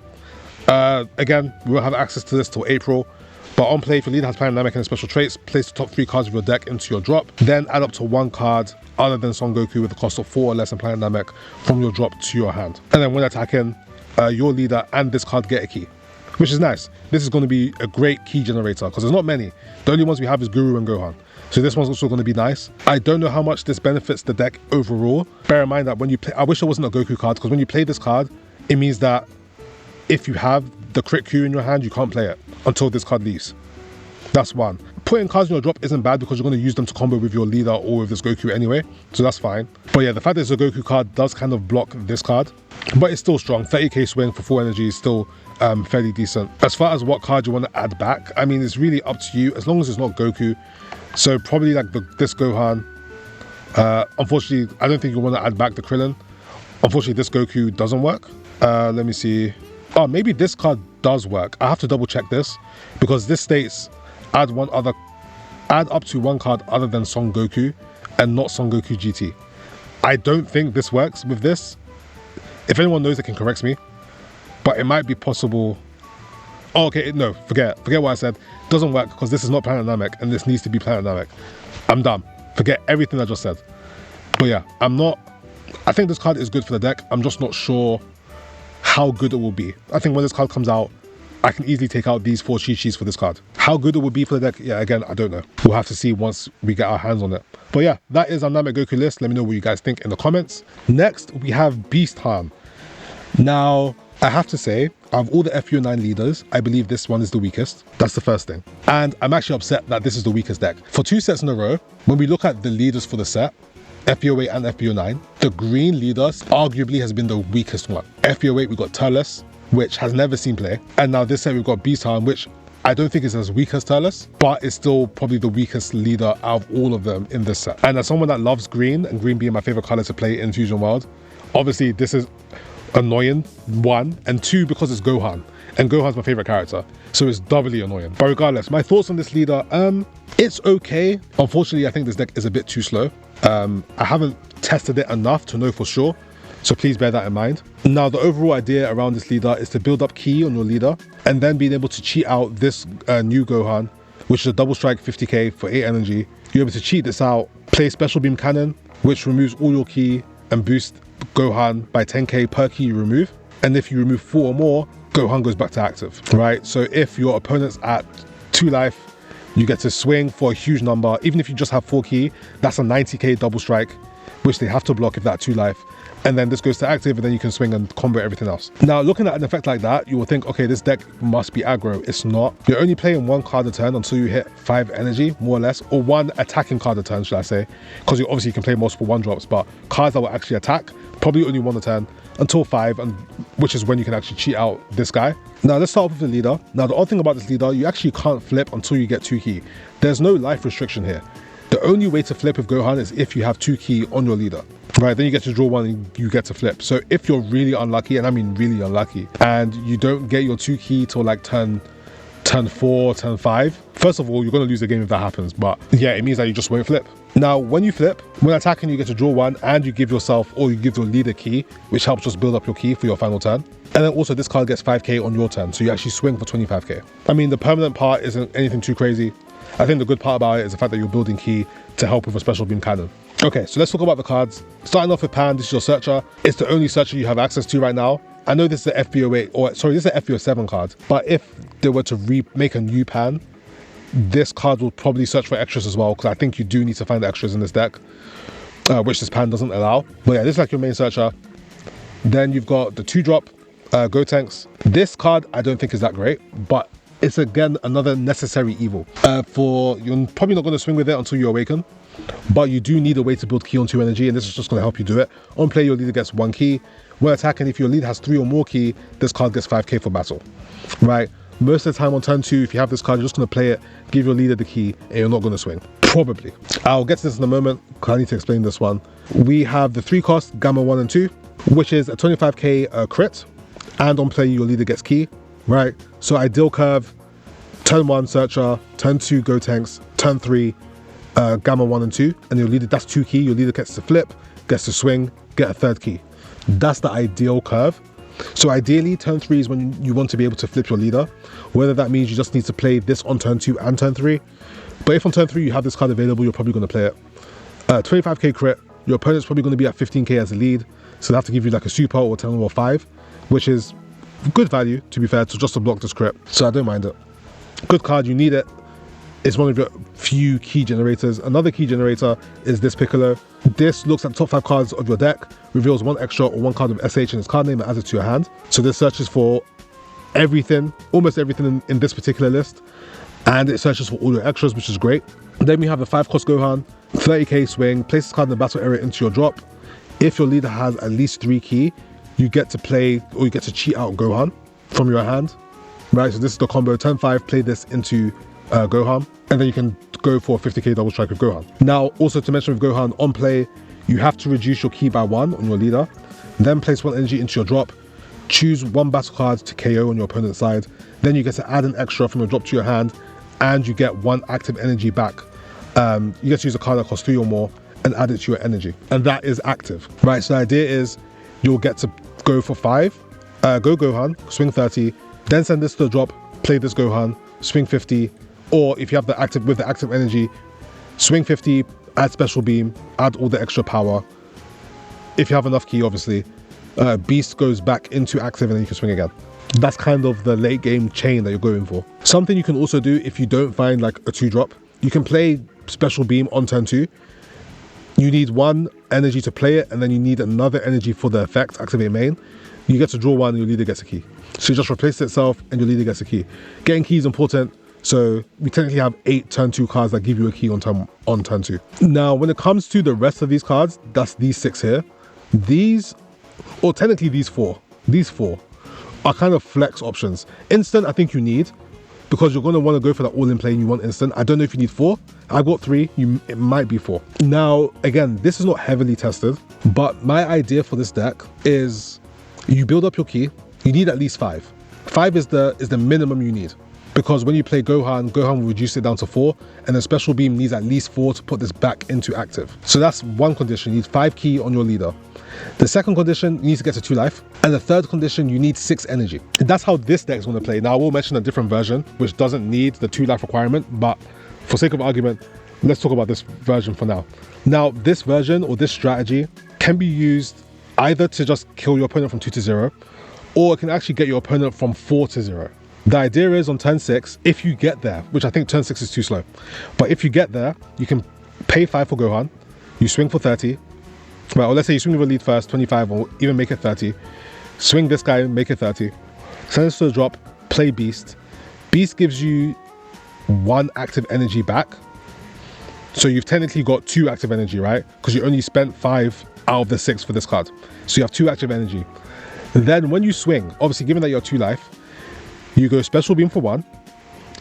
Again, we will have access to this till April, but on play, if your leader has Planet Namek and special traits, place the top 3 cards of your deck into your drop, then add up to 1 card other than Son Goku with a cost of 4 or less in Planet Namek from your drop to your hand. And then when attacking, your leader and this card get a key, which is nice. This is going to be a great key generator because there's not many. The only ones we have is Guru and Gohan. So this one's also going to be nice. I don't know how much this benefits the deck overall. Bear in mind that when you play, I wish it wasn't a Goku card, because when you play this card, it means that if you have the crit Q in your hand, you can't play it until this card leaves. That's one. Putting cards in your drop isn't bad because you're going to use them to combo with your leader or with this Goku anyway, so that's fine. But yeah, the fact that it's a Goku card does kind of block this card, but it's still strong. 30k swing for 4 energy is still fairly decent. As far as what card you want to add back, I mean, it's really up to you, as long as it's not Goku. So probably like this Gohan. Unfortunately, I don't think you want to add back the Krillin. Unfortunately, this Goku doesn't work. Let me see. Oh, maybe this card does work. I have to double check this because this states add up to 1 card other than Son Goku and not Son Goku GT. I don't think this works with this. If anyone knows, they can correct me, but it might be possible. Oh, okay, no, forget what I said. It doesn't work because this is not Planet Namek and this needs to be Planet Namek. I'm done. Forget everything I just said. But yeah, I think this card is good for the deck. I'm just not sure how good it will be. I think when this card comes out, I can easily take out these 4 cheat sheets for this card. How good it will be for the deck, yeah, again, I don't know. We'll have to see once we get our hands on it. But yeah, that is our Namek Goku list. Let me know what you guys think in the comments. Next, we have Beast Han. Now, I have to say, out of all the FB09 leaders, I believe this one is the weakest. That's the first thing. And I'm actually upset that this is the weakest deck. For 2 sets in a row, when we look at the leaders for the set, FB08 and FB09, the green leader arguably has been the weakest one. FB08, we got Turles, which has never seen play. And now this set we've got Beast Han, which I don't think is as weak as Turles, but is still probably the weakest leader out of all of them in this set. And as someone that loves green, and green being my favorite color to play in Fusion World, obviously this is annoying, 1, and 2 because it's Gohan, and Gohan's my favorite character, so it's doubly annoying. But regardless, my thoughts on this leader, it's okay. Unfortunately, I think this deck is a bit too slow. I haven't tested it enough to know for sure, so please bear that in mind. Now, the overall idea around this leader is to build up ki on your leader, and then being able to cheat out this new Gohan, which is a double strike 50k for 8 energy. You're able to cheat this out, play Special Beam Cannon, which removes all your ki and boosts Gohan by 10k per ki you remove. And if you remove 4 or more, Gohan goes back to active, right? So if your opponent's at 2 life, you get to swing for a huge number. Even if you just have 4 ki, that's a 90k double strike, which they have to block if they're at 2 life. And then this goes to active, and then you can swing and combo everything else. Now, looking at an effect like that, you will think, okay, this deck must be aggro. It's not. You're only playing 1 card a turn until you hit 5 energy, more or less, or 1 attacking card a turn, should I say, because you obviously can play multiple 1-drops, but cards that will actually attack, probably only 1 a turn until 5, and which is when you can actually cheat out this guy. Now, let's start off with the leader. Now, the odd thing about this leader, you actually can't flip until you get 2 ki. There's no life restriction here. The only way to flip with Gohan is if you have 2 ki on your leader. Right, then you get to draw 1 and you get to flip. So if you're really unlucky, and I mean really unlucky, and you don't get your 2 ki till like turn 4, turn 5, first of all, you're going to lose the game if that happens. But yeah, it means that you just won't flip. Now, when you flip, when attacking, you get to draw 1 and you give yourself, or you give your leader ki, which helps just build up your ki for your final turn. And then also this card gets 5k on your turn, so you actually swing for 25k. I mean, the permanent part isn't anything too crazy. I think the good part about it is the fact that you're building ki to help with a Special Beam Cannon. Okay, so let's talk about the cards. Starting off with Pan, this is your searcher. It's the only searcher you have access to right now. I know this is an FB08, or sorry, this is an FB07 card, but if they were to make a new Pan, this card will probably search for extras as well, because I think you do need to find extras in this deck, which this Pan doesn't allow. But yeah, this is like your main searcher. Then you've got the 2-drop Gotenks. This card I don't think is that great, but it's again another necessary evil. You're probably not going to swing with it until you awaken, but you do need a way to build ki on 2 energy, and this is just going to help you do it. On play, your leader gets 1 ki. When attacking, if your leader has 3 or more ki, this card gets 5k for battle, right? Most of the time on turn 2, if you have this card, you're just going to play it, give your leader the ki, and you're not going to swing. Probably. I'll get to this in a moment, because I need to explain this one. We have the 3 cost Gamma 1 and 2, which is a 25k crit, and on play, your leader gets ki, right? So ideal curve, turn 1 searcher, turn 2 Gotenks, turn 3 Gamma 1 and 2, and your leader, that's 2 ki. Your leader gets to flip, gets to swing, get a 3rd ki. That's the ideal curve. So ideally, turn 3 is when you want to be able to flip your leader, whether that means you just need to play this on turn 2 and turn 3. But if on turn 3 you have this card available, you're probably going to play it. 25k crit, your opponent's probably going to be at 15k as a lead, so they have to give you like a super or 10 or 5, which is good value, to be fair, just to block this crit. So I don't mind it. Good card, you need it. It's one of your few key generators. Another key generator is this Piccolo. This looks at the top 5 cards of your deck, reveals 1 extra or 1 card of SH in its card name and adds it to your hand. So this searches for everything, almost everything in this particular list, and it searches for all your extras, which is great. Then we have the 5 cost Gohan, 30k swing, place this card in the battle area into your drop. If your leader has at least 3 ki, you get to play, or you get to cheat out Gohan from your hand, right? So this is the combo. Turn 5, play this into Gohan, and then you can go for a 50k double strike with Gohan. Now, also to mention with Gohan, on play, you have to reduce your ki by 1 on your leader, then place 1 energy into your drop, choose 1 battle card to KO on your opponent's side, then you get to add an extra from your drop to your hand, and you get 1 active energy back. You get to use a card that costs 3 or more and add it to your energy, and that is active, right? So the idea is you'll get to go for 5, go Gohan, swing 30, then send this to the drop, play this Gohan, swing 50, or if you have the active with the active energy, swing 50, add special beam, add all the extra power. If you have enough ki, obviously, beast goes back into active and then you can swing again. That's kind of the late game chain that you're going for. Something you can also do if you don't find like a 2-drop, you can play special beam on turn 2. You need 1 energy to play it, and then you need another energy for the effect, activate main. You get to draw 1 and your leader gets a key. So you just replace it itself and your leader gets a key. Getting key is important, so we technically have 8 turn 2 cards that give you a key on turn 2. Now, when it comes to the rest of these cards, that's these 6 here. These, or technically these 4 are kind of flex options. Instant, I think you need, because you're going to want to go for that all-in play and you want instant. I don't know if you need 4. I've got 3. It might be 4. Now, again, this is not heavily tested, but my idea for this deck is you build up your ki. You need at least 5. 5 is the minimum you need, because when you play Gohan will reduce it down to 4, and then special beam needs at least 4 to put this back into active. So that's one condition. You need 5 ki on your leader. The second condition, you need to get to 2 life. And the third condition, you need 6 energy. And that's how this deck is going to play. Now, I will mention a different version, which doesn't need the 2 life requirement, but for sake of argument, let's talk about this version for now. Now, this version or this strategy can be used either to just kill your opponent from 2 to 0, or it can actually get your opponent from 4 to 0. The idea is on turn 6, if you get there, which I think turn 6 is too slow, but if you get there, you can pay 5 for Gohan, you swing for 30, well, or let's say you swing with a lead first, 25, or even make it 30. Swing this guy, make it 30. Send this to the drop, play Beast. Beast gives you 1 active energy back. So you've technically got 2 active energy, right? Because you only spent 5 out of the 6 for this card. So you have 2 active energy. Then when you swing, obviously given that you're 2 life, you go special beam for 1.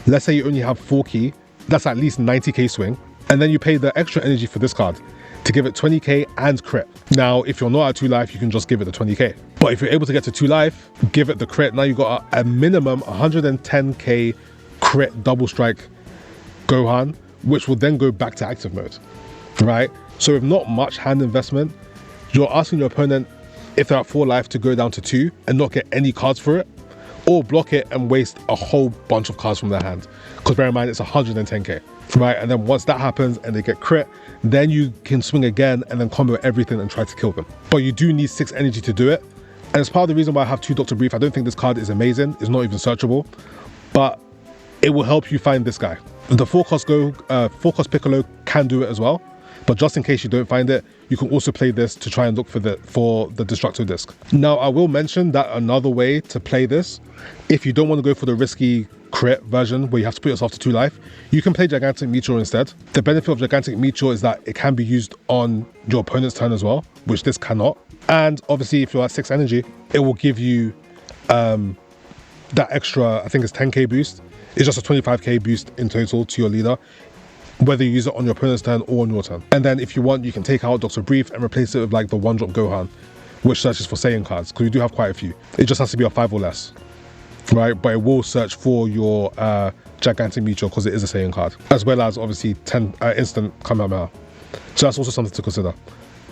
Let's say you only have 4 ki. That's at least 90k swing. And then you pay the extra energy for this card to give it 20k and crit. Now, if you're not at 2 life, you can just give it the 20k. But if you're able to get to 2 life, give it the crit. Now you've got a minimum 110k crit double strike Gohan, which will then go back to active mode, right? So with not much hand investment, you're asking your opponent, if they're at 4 life, to go down to 2 and not get any cards for it, or block it and waste a whole bunch of cards from their hand. Because bear in mind, it's 110k. Right, and then once that happens and they get crit, then you can swing again and then combo everything and try to kill them. But you do need 6 energy to do it. And it's part of the reason why I have 2 Dr. Brief. I don't think this card is amazing. It's not even searchable, but it will help you find this guy. The 4-cost Piccolo can do it as well. But just in case you don't find it, you can also play this to try and look for the Destructo Disc. Now, I will mention that another way to play this, if you don't want to go for the risky crit version where you have to put yourself to 2 life, you can play Gigantic Meteor instead. The benefit of Gigantic Meteor is that it can be used on your opponent's turn as well, which this cannot. And obviously, if you're at 6 energy, it will give you that extra, I think it's 10k boost. It's just a 25k boost in total to your leader, whether you use it on your opponent's turn or on your turn. And then if you want, you can take out Dr. Brief and replace it with like the 1-drop Gohan, which searches for Saiyan cards, because you do have quite a few. It just has to be a 5 or less, right? But it will search for your Gigantic Meteor because it is a Saiyan card, as well as obviously 10 instant Kamehameha. So that's also something to consider.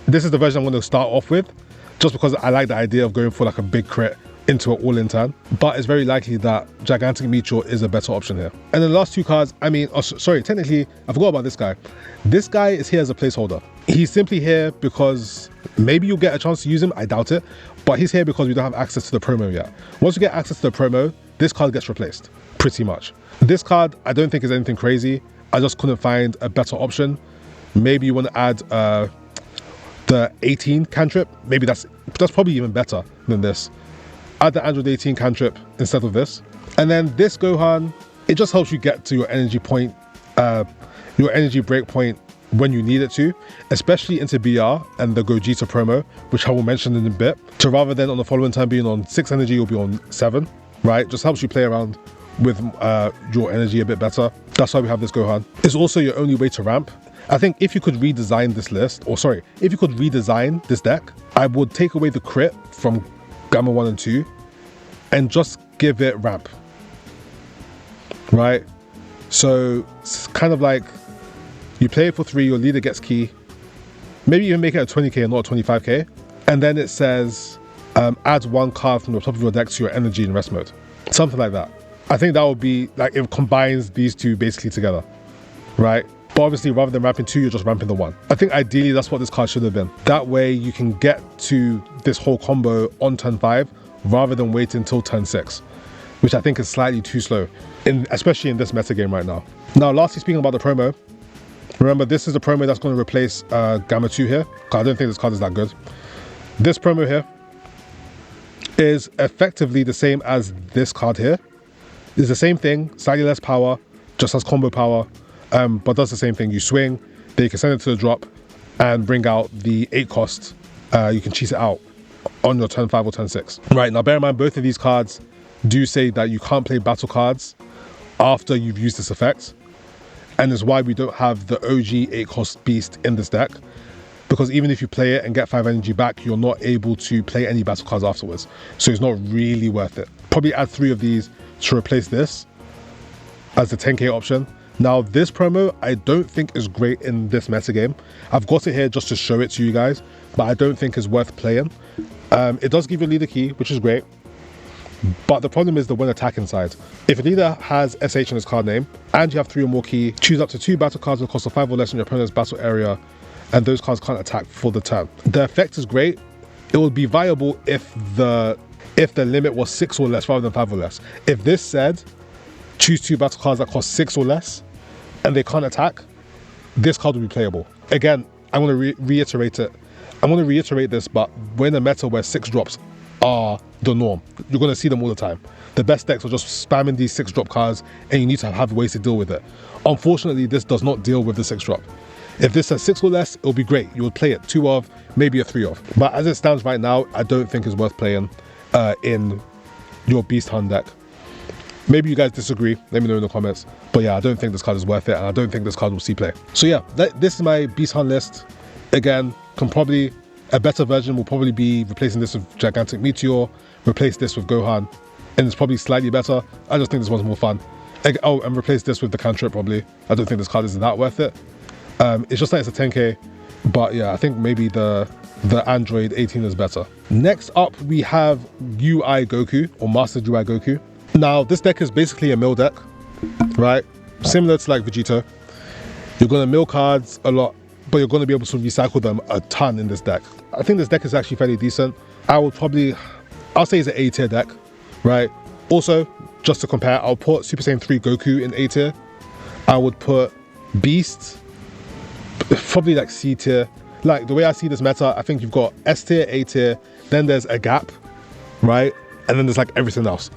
This is the version I'm going to start off with, just because I like the idea of going for like a big crit into an all-in turn, but it's very likely that Gigantic Meteor is a better option here. And then the last 2 cards, I mean, sorry, technically, I forgot about this guy. This guy is here as a placeholder. He's simply here because maybe you'll get a chance to use him, I doubt it, but he's here because we don't have access to the promo yet. Once you get access to the promo, this card gets replaced, pretty much. This card, I don't think is anything crazy. I just couldn't find a better option. Maybe you want to add the 18 cantrip. Maybe that's probably even better than this. Add the Android 18 cantrip instead of this. And then this Gohan, it just helps you get to your energy point, your energy break point when you need it to, especially into BR and the Gogeta promo, which I will mention in a bit. So rather than on the following turn being on 6 energy, you'll be on 7, right? Just helps you play around with your energy a bit better. That's why we have this Gohan. It's also your only way to ramp. I think if you could redesign this list, or sorry, if you could redesign this deck, I would take away the crit from Gamma 1 and 2 and just give it ramp, right? So it's kind of like you play it for 3, your leader gets key, maybe even make it a 20k and not a 25k, and then it says add 1 card from the top of your deck to your energy in rest mode, something like that. I think that would be like, it combines these 2 basically together, right? But obviously, rather than ramping 2, you're just ramping the 1. I think ideally that's what this card should have been. That way you can get to this whole combo on turn 5 rather than wait until turn 6, which I think is slightly too slow, especially in this metagame right now. Now, lastly, speaking about the promo, remember this is the promo that's going to replace Gamma 2 here, because I don't think this card is that good. This promo here is effectively the same as this card here. It's the same thing, slightly less power, just has combo power, but does the same thing. You swing, then you can send it to the drop and bring out the 8 cost. You can cheese it out on your turn 5 or turn 6. Right, now bear in mind both of these cards do say that you can't play battle cards after you've used this effect, and is why we don't have the OG 8 cost beast in this deck, because even if you play it and get 5 energy back, you're not able to play any battle cards afterwards, so it's not really worth it. Probably add 3 of these to replace this as the 10k option. Now this promo I don't think is great in this metagame. I've got it here just to show it to you guys, but I don't think it's worth playing. It does give you a leader key, which is great, but the problem is the when attacking side. If a leader has SH in his card name and you have 3 or more key, choose up to 2 battle cards with a cost of 5 or less in your opponent's battle area, and those cards can't attack for the turn. The effect is great. It would be viable if the limit was 6 or less rather than 5 or less. If this said choose 2 battle cards that cost 6 or less and they can't attack, this card will be playable. Again, I'm going to reiterate it. I'm going to reiterate this, but we're in a meta where 6 drops are the norm. You're going to see them all the time. The best decks are just spamming these 6 drop cards, and you need to have ways to deal with it. Unfortunately, this does not deal with the 6 drop. If this says 6 or less, it'll be great. You would play it 2 of, maybe a 3 of. But as it stands right now, I don't think it's worth playing in your Beast Hunt deck. Maybe you guys disagree, let me know in the comments. But yeah, I don't think this card is worth it, and I don't think this card will see play. So yeah, this is my Beast Hunt list. Again, a better version will probably be replacing this with Gigantic Meteor, replace this with Gohan, and it's probably slightly better. I just think this one's more fun. Oh, and replace this with the Cantrip probably. I don't think this card is that worth it. It's just like it's a 10k, but yeah, I think maybe the Android 18 is better. Next up, we have MUI Goku, or Mastered UI Goku. Now, this deck is basically a mill deck, right? Similar to like Vegeta. You're going to mill cards a lot, but you're going to be able to recycle them a ton in this deck. I think this deck is actually fairly decent. I'll say it's an A tier deck, right? Also, just to compare, I'll put Super Saiyan 3 Goku in A tier. I would put Beast, probably like C tier. Like the way I see this meta, I think you've got S tier, A tier, then there's a gap, right? And then there's like everything else.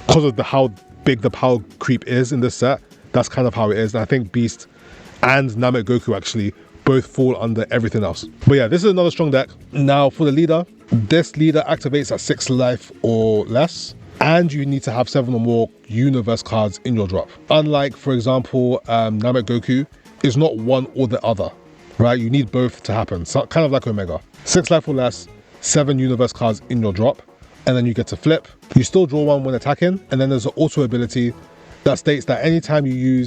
Because of how big the power creep is in this set, that's kind of how it is. And I think Beast and Namek Goku actually both fall under everything else. But yeah, this is another strong deck. Now for the leader, this leader activates at 6 life or less, and you need to have 7 or more universe cards in your drop. Unlike, for example, Namek Goku is not one or the other, right? You need both to happen. So kind of like Omega. 6 life or less, 7 universe cards in your drop, and then you get to flip. You still draw 1 when attacking, and then there's an auto ability that states that anytime you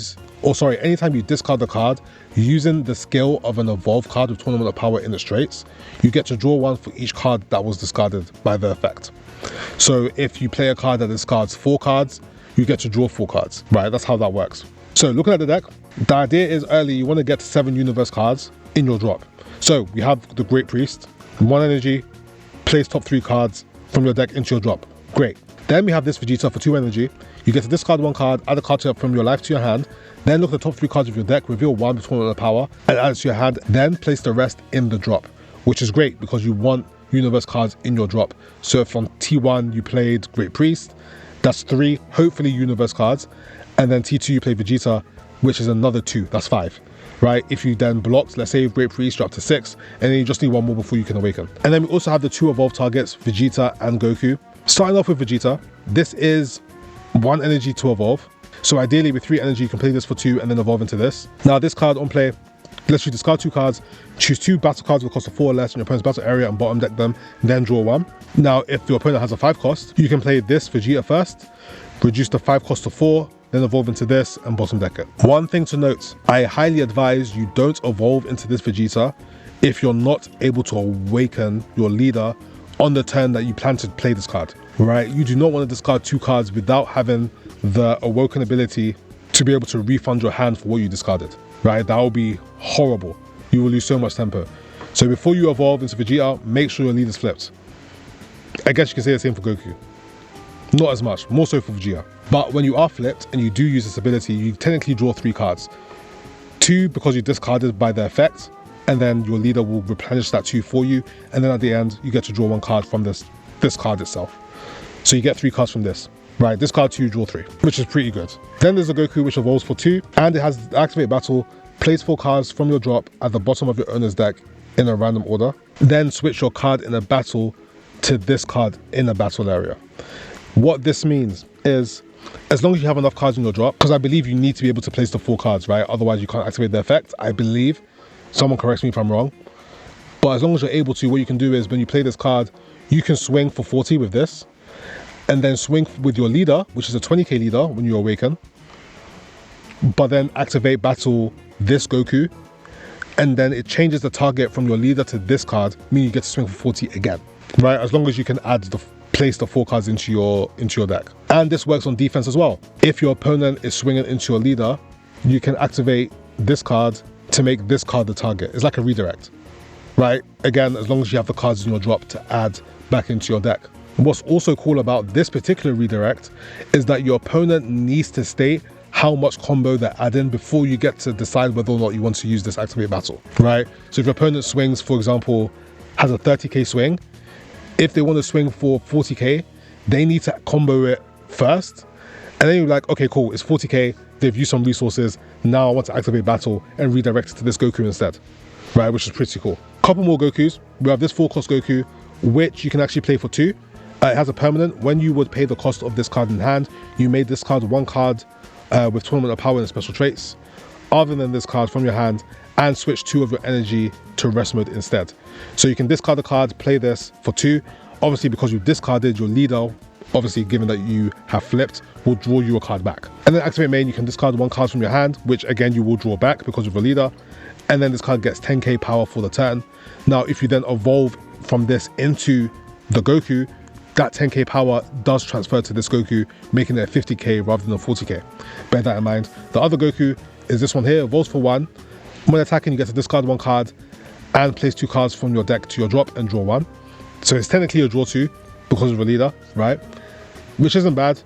discard the card using the skill of an evolved card with Tournament of Power in its traits, you get to draw 1 for each card that was discarded by the effect. So if you play a card that discards 4 cards, you get to draw 4 cards, right? That's how that works. So looking at the deck, the idea is early, you want to get to 7 universe cards in your drop. So we have the Great Priest, 1 energy, place top 3 cards from your deck into your drop. Great. Then we have this Vegeta for 2 energy. You get to discard 1 card, add a card from your life to your hand, then look at the top 3 cards of your deck, reveal 1 with Tournament of Power, and add it to your hand, then place the rest in the drop, which is great because you want universe cards in your drop. So if on T1 you played Great Priest, that's 3, hopefully universe cards, and then T2 you play Vegeta, which is another 2, that's 5. Right, if you then blocked, let's say Great Priest, you're up to 6, and then you just need 1 more before you can awaken. And then we also have the 2 evolved targets, Vegeta and Goku. Starting off with Vegeta, this is 1 energy to evolve. So ideally with 3 energy, you can play this for 2 and then evolve into this. Now this card on play lets you discard 2 cards, choose 2 battle cards with a cost of 4 or less in your opponent's battle area and bottom deck them, then draw 1. Now if your opponent has a 5 cost, you can play this Vegeta first, reduce the 5 cost to 4, then evolve into this and bottom deck it. One thing to note, I highly advise you don't evolve into this Vegeta if you're not able to awaken your leader on the turn that you plan to play this card, right? You do not want to discard 2 cards without having the awoken ability to be able to refund your hand for what you discarded, right? That will be horrible. You will lose so much tempo. So before you evolve into Vegeta, make sure your leader's flipped. I guess you can say the same for Goku. Not as much, more so for Vegeta. But when you are flipped and you do use this ability, you technically draw 3 cards. 2 because you discarded by the effect, and then your leader will replenish that 2 for you, and then at the end you get to draw 1 card from this card itself. So you get 3 cards from this. Right, this card 2, draw 3, which is pretty good. Then there's a Goku which evolves for 2, and it has Activate Battle. Place 4 cards from your drop at the bottom of your owner's deck in a random order. Then switch your card in a battle to this card in a battle area. What this means is, as long as you have enough cards in your drop, because I believe you need to be able to place the 4 cards, right? Otherwise you can't activate the effect, I believe. Someone corrects me if I'm wrong. But as long as you're able to, what you can do is when you play this card, you can swing for 40 with this, and then swing with your leader, which is a 20k leader when you awaken, but then activate battle this Goku, and then it changes the target from your leader to this card, meaning you get to swing for 40 again, right? As long as you can place the 4 cards into your deck. And this works on defense as well. If your opponent is swinging into your leader, you can activate this card to make this card the target. It's like a redirect, right? Again, as long as you have the cards in your drop to add back into your deck. What's also cool about this particular redirect is that your opponent needs to state how much combo they're adding before you get to decide whether or not you want to use this Activate Battle, right? So if your opponent swings, for example, has a 30k swing, if they want to swing for 40k, they need to combo it first, and then you're like, okay, cool, it's 40k, they've used some resources, now I want to Activate Battle and redirect it to this Goku instead, right? Which is pretty cool. Couple more Gokus. We have this 4-cost Goku, which you can actually play for 2. It has a permanent. When you would pay the cost of this card in hand, you made this card 1 card with Tournament of Power and special traits, other than this card from your hand, and switch 2 of your energy to rest mode instead. So you can discard the card, play this for 2. Obviously, because you've discarded, your leader, obviously given that you have flipped, will draw you a card back. And then activate main, you can discard 1 card from your hand, which again you will draw back because of your leader. And then this card gets 10k power for the turn. Now, if you then evolve from this into the Goku, that 10k power does transfer to this Goku, making it a 50k rather than a 40k. Bear that in mind. The other Goku is this one here, evolves for 1. When attacking, you get to discard 1 card and place 2 cards from your deck to your drop and draw 1. So it's technically a draw 2 because of a leader, right? Which isn't bad.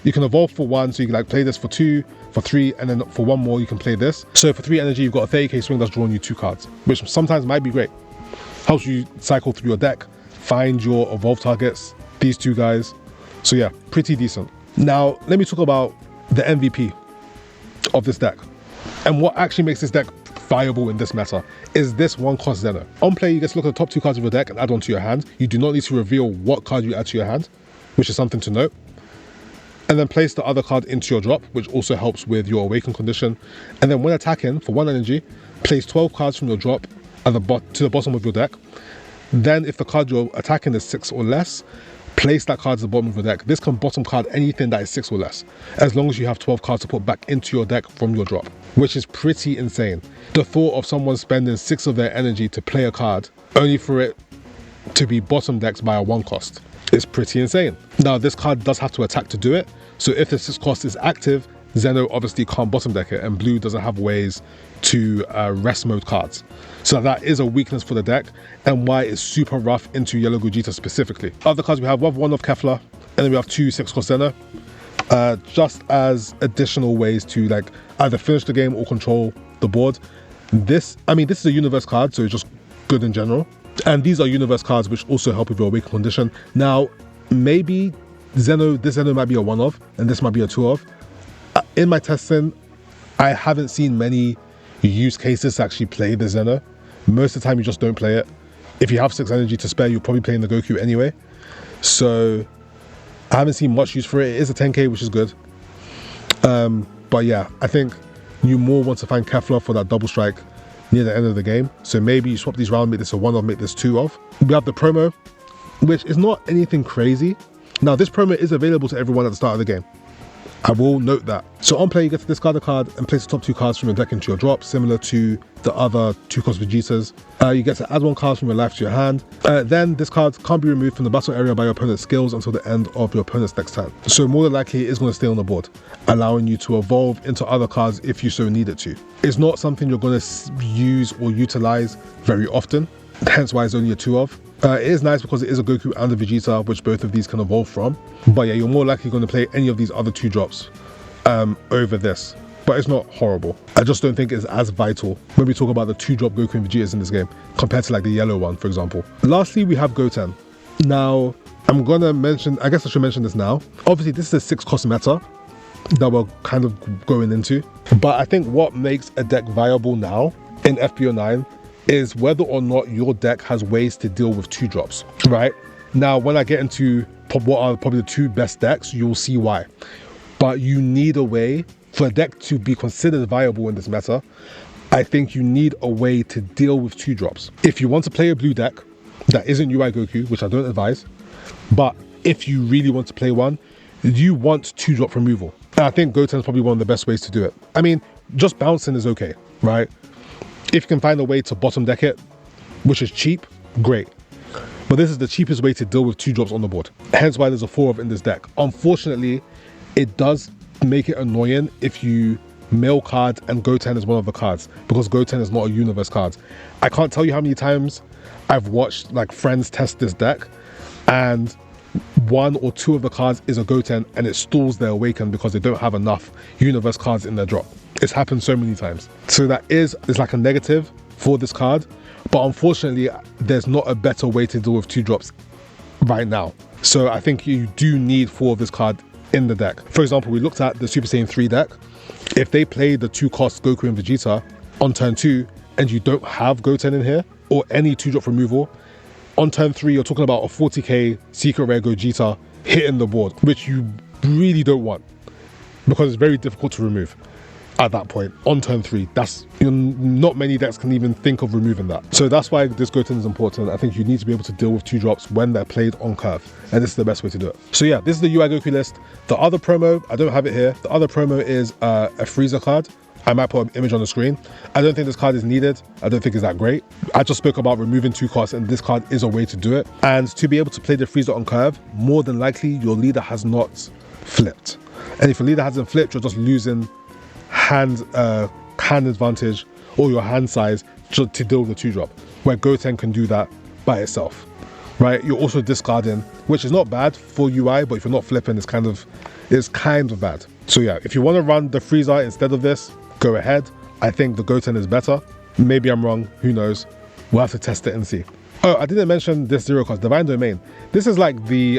You can evolve for 1, so you can like play this for 2, for 3, and then for 1 more you can play this. So for 3 energy, you've got a 30k swing that's drawing you 2 cards, which sometimes might be great. Helps you cycle through your deck, find your evolve targets, these 2 guys. So yeah, pretty decent. Now, let me talk about the MVP of this deck. And what actually makes this deck viable in this meta is this 1-cost Zeno. On play, you get to look at the top 2 cards of your deck and add onto your hand. You do not need to reveal what card you add to your hand, which is something to note. And then place the other card into your drop, which also helps with your awaken condition. And then when attacking, for 1 energy, place 12 cards from your drop at to the bottom of your deck. Then if the card you're attacking is 6 or less, place that card at the bottom of your deck. This can bottom card anything that is 6 or less, as long as you have 12 cards to put back into your deck from your drop, which is pretty insane. The thought of someone spending 6 of their energy to play a card, only for it to be bottom decked by a 1-cost, is pretty insane. Now, this card does have to attack to do it, so if the 6-cost is active, Zeno obviously can't bottom deck it, and blue doesn't have ways to rest mode cards. So that is a weakness for the deck, and why it's super rough into yellow Gogeta specifically. Other cards we have 1 of Kefla, and then we have 2 6-cost Zeno, just as additional ways to like either finish the game or control the board. This is a universe card, so it's just good in general. And these are universe cards which also help with your awaken condition. Now, maybe this Zeno might be a 1 of, and this might be a 2 of. In my testing, I haven't seen many use cases to actually play the Zeno. Most of the time you just don't play it. If you have 6 energy to spare, you're probably playing the Goku anyway. So I haven't seen much use for it. It is a 10k, which is good. But yeah, I think you more want to find Kefla for that double strike near the end of the game. So maybe you swap these around, make this a 1 of, make this 2 of. We have the promo, which is not anything crazy. Now, this promo is available to everyone at the start of the game. I will note that. So on play, you get to discard a card and place the top 2 cards from your deck into your drop, similar to the other 2-cost Vegetas. You get to add 1 card from your life to your hand. Then this card can't be removed from the battle area by your opponent's skills until the end of your opponent's next turn. So more than likely, it's going to stay on the board, allowing you to evolve into other cards if you so need it to. It's not something you're going to use or utilize very often, hence why it's only a 2 of. It is nice because it is a Goku and a Vegeta, which both of these can evolve from. But yeah, you're more likely going to play any of these other 2 drops over this. But it's not horrible. I just don't think it's as vital when we talk about the 2-drop Goku and Vegetas in this game, compared to like the yellow one, for example. Lastly, we have Goten. Now, I'm going to mention, I guess I should mention this now. Obviously, this is a 6-cost meta that we're kind of going into. But I think what makes a deck viable now in FB09 is whether or not your deck has ways to deal with 2-drops, right? Now, when I get into what are probably the 2 best decks, you'll see why. But you need a way for a deck to be considered viable in this meta. I think you need a way to deal with 2-drops. If you want to play a blue deck that isn't UI Goku, which I don't advise, but if you really want to play one, you want 2-drop removal. And I think Goten is probably one of the best ways to do it. I mean, just bouncing is okay, right? If you can find a way to bottom deck it, which is cheap, great. But this is the cheapest way to deal with 2-drops on the board. Hence why there's a 4 of in this deck. Unfortunately, it does make it annoying if you mill cards and Goten is one of the cards, because Goten is not a universe card. I can't tell you how many times I've watched like friends test this deck and 1 or 2 of the cards is a Goten and it stalls their awaken because they don't have enough universe cards in their drop. It's happened so many times. So that is like a negative for this card, but unfortunately there's not a better way to deal with 2-drops right now. So I think you do need 4 of this card in the deck. For example, we looked at the Super Saiyan 3 deck. If they play the 2-cost Goku and Vegeta on turn 2 and you don't have Goten in here or any 2-drop removal, on turn 3 you're talking about a 40k secret rare Gogeta hitting the board, which you really don't want because it's very difficult to remove at that point on turn 3. That's, not many decks can even think of removing that. So that's why this Goten is important. I think you need to be able to deal with 2-drops when they're played on curve, and this is the best way to do it. So yeah, this is the UI Goku list. The other promo, I don't have it here. The other promo is a Frieza card. I might put an image on the screen. I don't think this card is needed. I don't think it's that great. I just spoke about removing 2 costs, and this card is a way to do it. And to be able to play the Frieza on curve, more than likely your leader has not flipped. And if your leader hasn't flipped, you're just losing hand advantage or your hand size to deal with the 2-drop, where Goten can do that by itself, right? You're also discarding, which is not bad for UI, but if you're not flipping, it's kind of bad. So yeah, if you want to run the Frieza instead of this, go ahead. I think the Goten is better. Maybe I'm wrong, who knows? We'll have to test it and see. Oh, I didn't mention this 0-cost, Divine Domain. This is like the,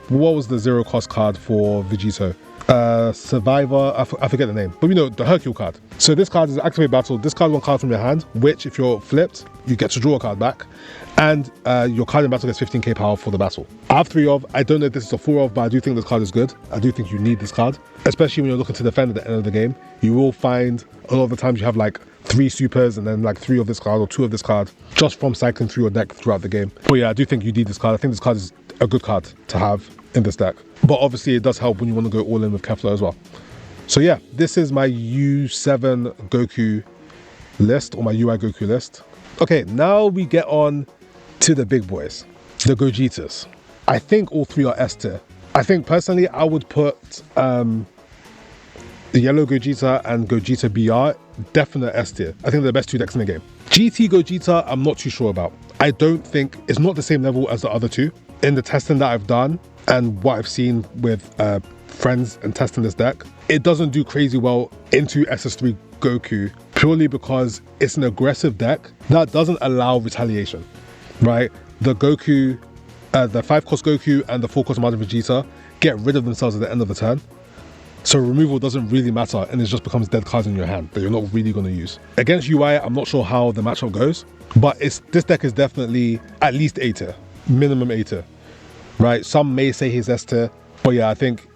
what was the 0-cost card for Vegito? Survivor, I forget the name, but we know the Hercule card. So this card is activate battle, discard 1 card from your hand, which if you're flipped, you get to draw a card back, and your card in battle gets 15k power for the battle. I have 3 of, I don't know if this is a 4 of, but I do think this card is good. I do think you need this card, especially when you're looking to defend at the end of the game. You will find a lot of the times you have like 3 supers and then like 3 of this card or 2 of this card just from cycling through your deck throughout the game. But yeah, I do think you need this card. I think this card is a good card to have in this deck. But obviously it does help when you want to go all in with Kefla as well. So yeah, this is my U7 Goku list, or my UI Goku list. Okay, now we get on to the big boys, the Gogetas. I think all 3 are S tier. I think personally I would put the yellow Gogeta and Gogeta BR definite S tier. I think they're the best 2 decks in the game. GT Gogeta, I'm not too sure about. I don't think it's not the same level as the other 2. In the testing that I've done and what I've seen with friends and testing this deck, it doesn't do crazy well into SS3 Goku purely because it's an aggressive deck that doesn't allow retaliation, right? The Goku, the 5-cost Goku and the 4-cost Madara Vegeta get rid of themselves at the end of the turn. So removal doesn't really matter and it just becomes dead cards in your hand that you're not really going to use. Against UI, I'm not sure how the matchup goes, but this deck is definitely at least A tier, minimum A tier, right? Some may say he's S tier, but yeah, I think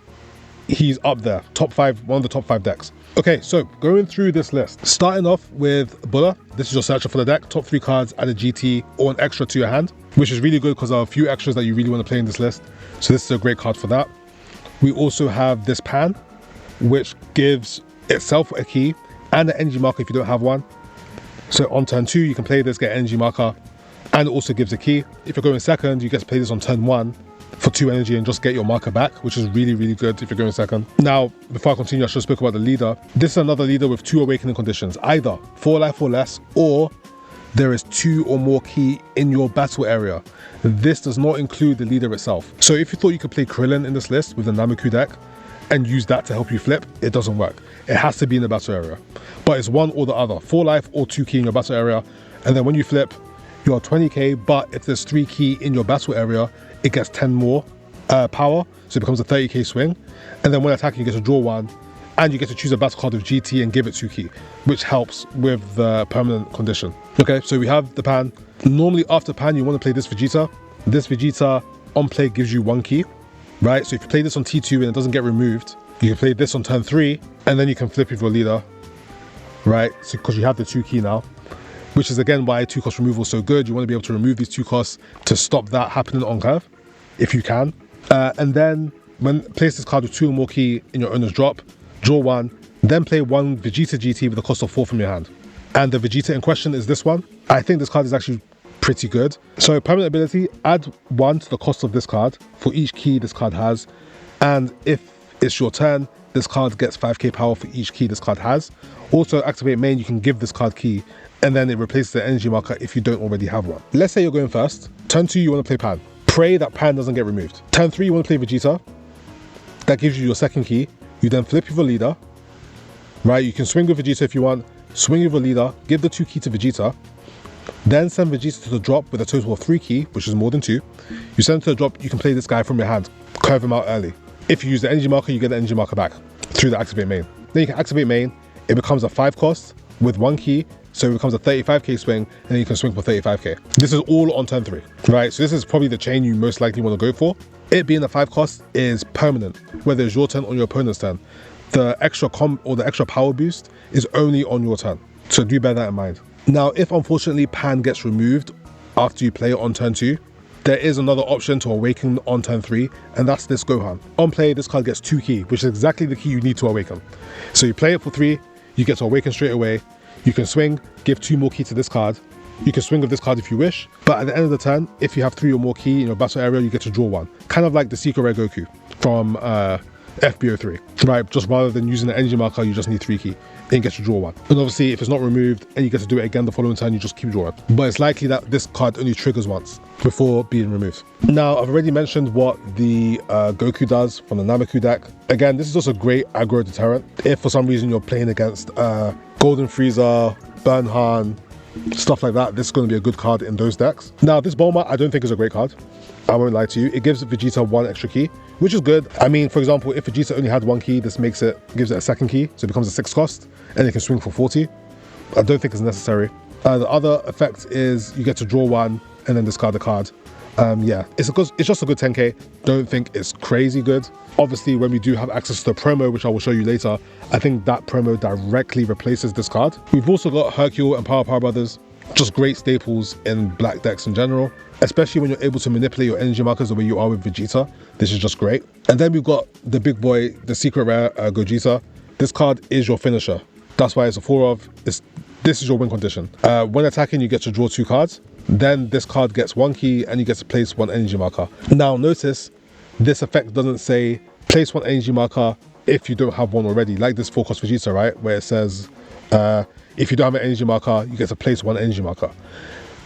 he's up there, top 5, one of the top 5 decks. Okay, so going through this list, starting off with Bulla. This is your searcher for the deck. Top 3 cards, add a GT or an extra to your hand, which is really good because there are a few extras that you really want to play in this list. So this is a great card for that. We also have this Pan. which gives itself a key and an energy marker if you don't have one. So on turn 2, you can play this, get an energy marker, and it also gives a key. If you're going second, you get to play this on turn 1 for 2 energy and just get your marker back, which is really, really good if you're going second. Now, before I continue, I should speak about the leader. This is another leader with 2 awakening conditions, either 4 life or less, or there is 2 or more ki in your battle area. This does not include the leader itself. So if you thought you could play Krillin in this list with the Namek Goku deck and use that to help you flip, it doesn't work. It has to be in the battle area. But it's one or the other, 4 life or 2 ki in your battle area. And then when you flip, you're 20k, but if there's 3 ki in your battle area, it gets 10 more power, so it becomes a 30k swing. And then when attacking, you get to draw 1, and you get to choose a battle card with GT and give it 2 ki, which helps with the permanent condition. Okay, so we have the pan. Normally after pan, you want to play this Vegeta. This Vegeta on play gives you 1 ki, right? So if you play this on T2 and it doesn't get removed, you can play this on turn 3, and then you can flip with your leader, right? So because you have the 2 ki now, which is again why 2 cost removal is so good. You want to be able to remove these 2 costs to stop that happening on curve, if you can. And then when place this card with 2 or more ki in your owner's drop, draw 1, then play 1 Gogeta GT with a cost of 4 from your hand. And the Vegeta in question is this one. I think this card is actually pretty good. So permanent ability, add 1 to the cost of this card for each ki this card has. And if it's your turn, this card gets 5k power for each ki this card has. Also, activate main, you can give this card ki, and then it replaces the energy marker if you don't already have one. Let's say you're going first. Turn 2, you want to play pan. Pray that pan doesn't get removed. Turn 3, you want to play Vegeta. That gives you your second ki. You then flip with your leader, right? You can swing with Vegeta if you want. Swing with your leader, give the 2 ki to Vegeta. Then send Vegeta to the drop with a total of 3 ki, which is more than 2. You send him to the drop, you can play this guy from your hand. Curve him out early. If you use the energy marker, you get the energy marker back through the activate main. Then you can activate main. It becomes a 5 cost with 1 ki. So it becomes a 35k swing, and then you can swing for 35k. This is all on turn 3, right? So this is probably the chain you most likely want to go for. It being a 5 cost is permanent, whether it's your turn or your opponent's turn. The extra the extra power boost is only on your turn. So do bear that in mind. Now, if unfortunately pan gets removed after you play it on turn 2, there is another option to awaken on turn 3, and that's this Gohan. On play, this card gets 2 ki, which is exactly the ki you need to awaken. So you play it for 3, you get to awaken straight away. You can swing, give 2 more ki to this card. You can swing with this card if you wish, but at the end of the turn, if you have 3 or more ki in your battle area, you get to draw 1. Kind of like the Secret Rare Goku from FB09, right? Just rather than using the energy marker, you just need 3 ki and you get to draw 1. And obviously, if it's not removed and you get to do it again the following turn, you just keep drawing. But it's likely that this card only triggers once before being removed. Now, I've already mentioned what the Goku does from the Namek Goku deck. Again, this is just a great aggro deterrent. If for some reason you're playing against Golden Frieza, Gohan, stuff like that, this is going to be a good card in those decks. Now, this Bulma, I don't think is a great card. I won't lie to you. It gives Vegeta 1 extra ki, which is good. I mean, for example, if Vegeta only had 1 ki, this gives it a second ki, so it becomes a 6 cost, and it can swing for 40. I don't think it's necessary. The other effect is you get to draw 1 and then discard a card. Yeah, it's just a good 10k. Don't think it's crazy good. Obviously, when we do have access to the promo, which I will show you later, I think that promo directly replaces this card. We've also got Hercule and Power Brothers, just great staples in black decks in general, especially when you're able to manipulate your energy markers the way you are with Vegeta. This is just great. And then we've got the big boy, the Secret Rare Gogeta. This card is your finisher. That's why it's a 4 of. This is your win condition. When attacking, you get to draw 2 cards. Then this card gets 1 ki and you get to place 1 energy marker. Now notice, this effect doesn't say place 1 energy marker if you don't have one already, like this 4 cost Vegeta, right? Where it says, if you don't have an energy marker, you get to place 1 energy marker.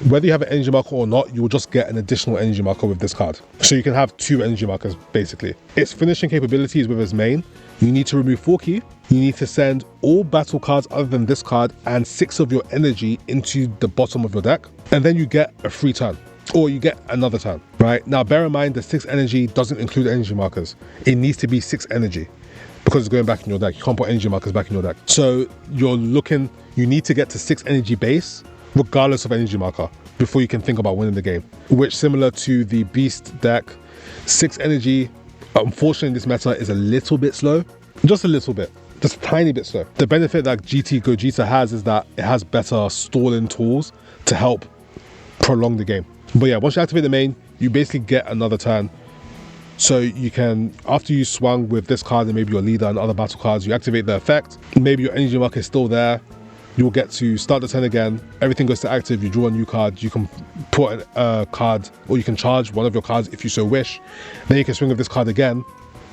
Whether you have an energy marker or not, you will just get an additional energy marker with this card. So you can have 2 energy markers, basically. Its finishing capabilities with its main, you need to remove 4 ki, you need to send all battle cards other than this card and 6 of your energy into the bottom of your deck, and then you get a free turn, or you get another turn, right? Now, bear in mind, the 6 energy doesn't include energy markers. It needs to be 6 energy, because it's going back in your deck. You can't put energy markers back in your deck. So you need to get to 6 energy base, regardless of energy marker, before you can think about winning the game. Which, similar to the Beast deck, 6 energy, unfortunately in this meta, is a little bit slow. Just a little bit. Just a tiny bit slow. The benefit that GT Gogeta has is that it has better stalling tools to help prolong the game. But yeah, once you activate the main, you basically get another turn So you can, after you swung with this card and maybe your leader and other battle cards, you activate the effect. Maybe your energy mark is still there. You'll get to start the turn again. Everything goes to active. You draw a new card. You can put a card, or you can charge one of your cards if you so wish. Then you can swing with this card again,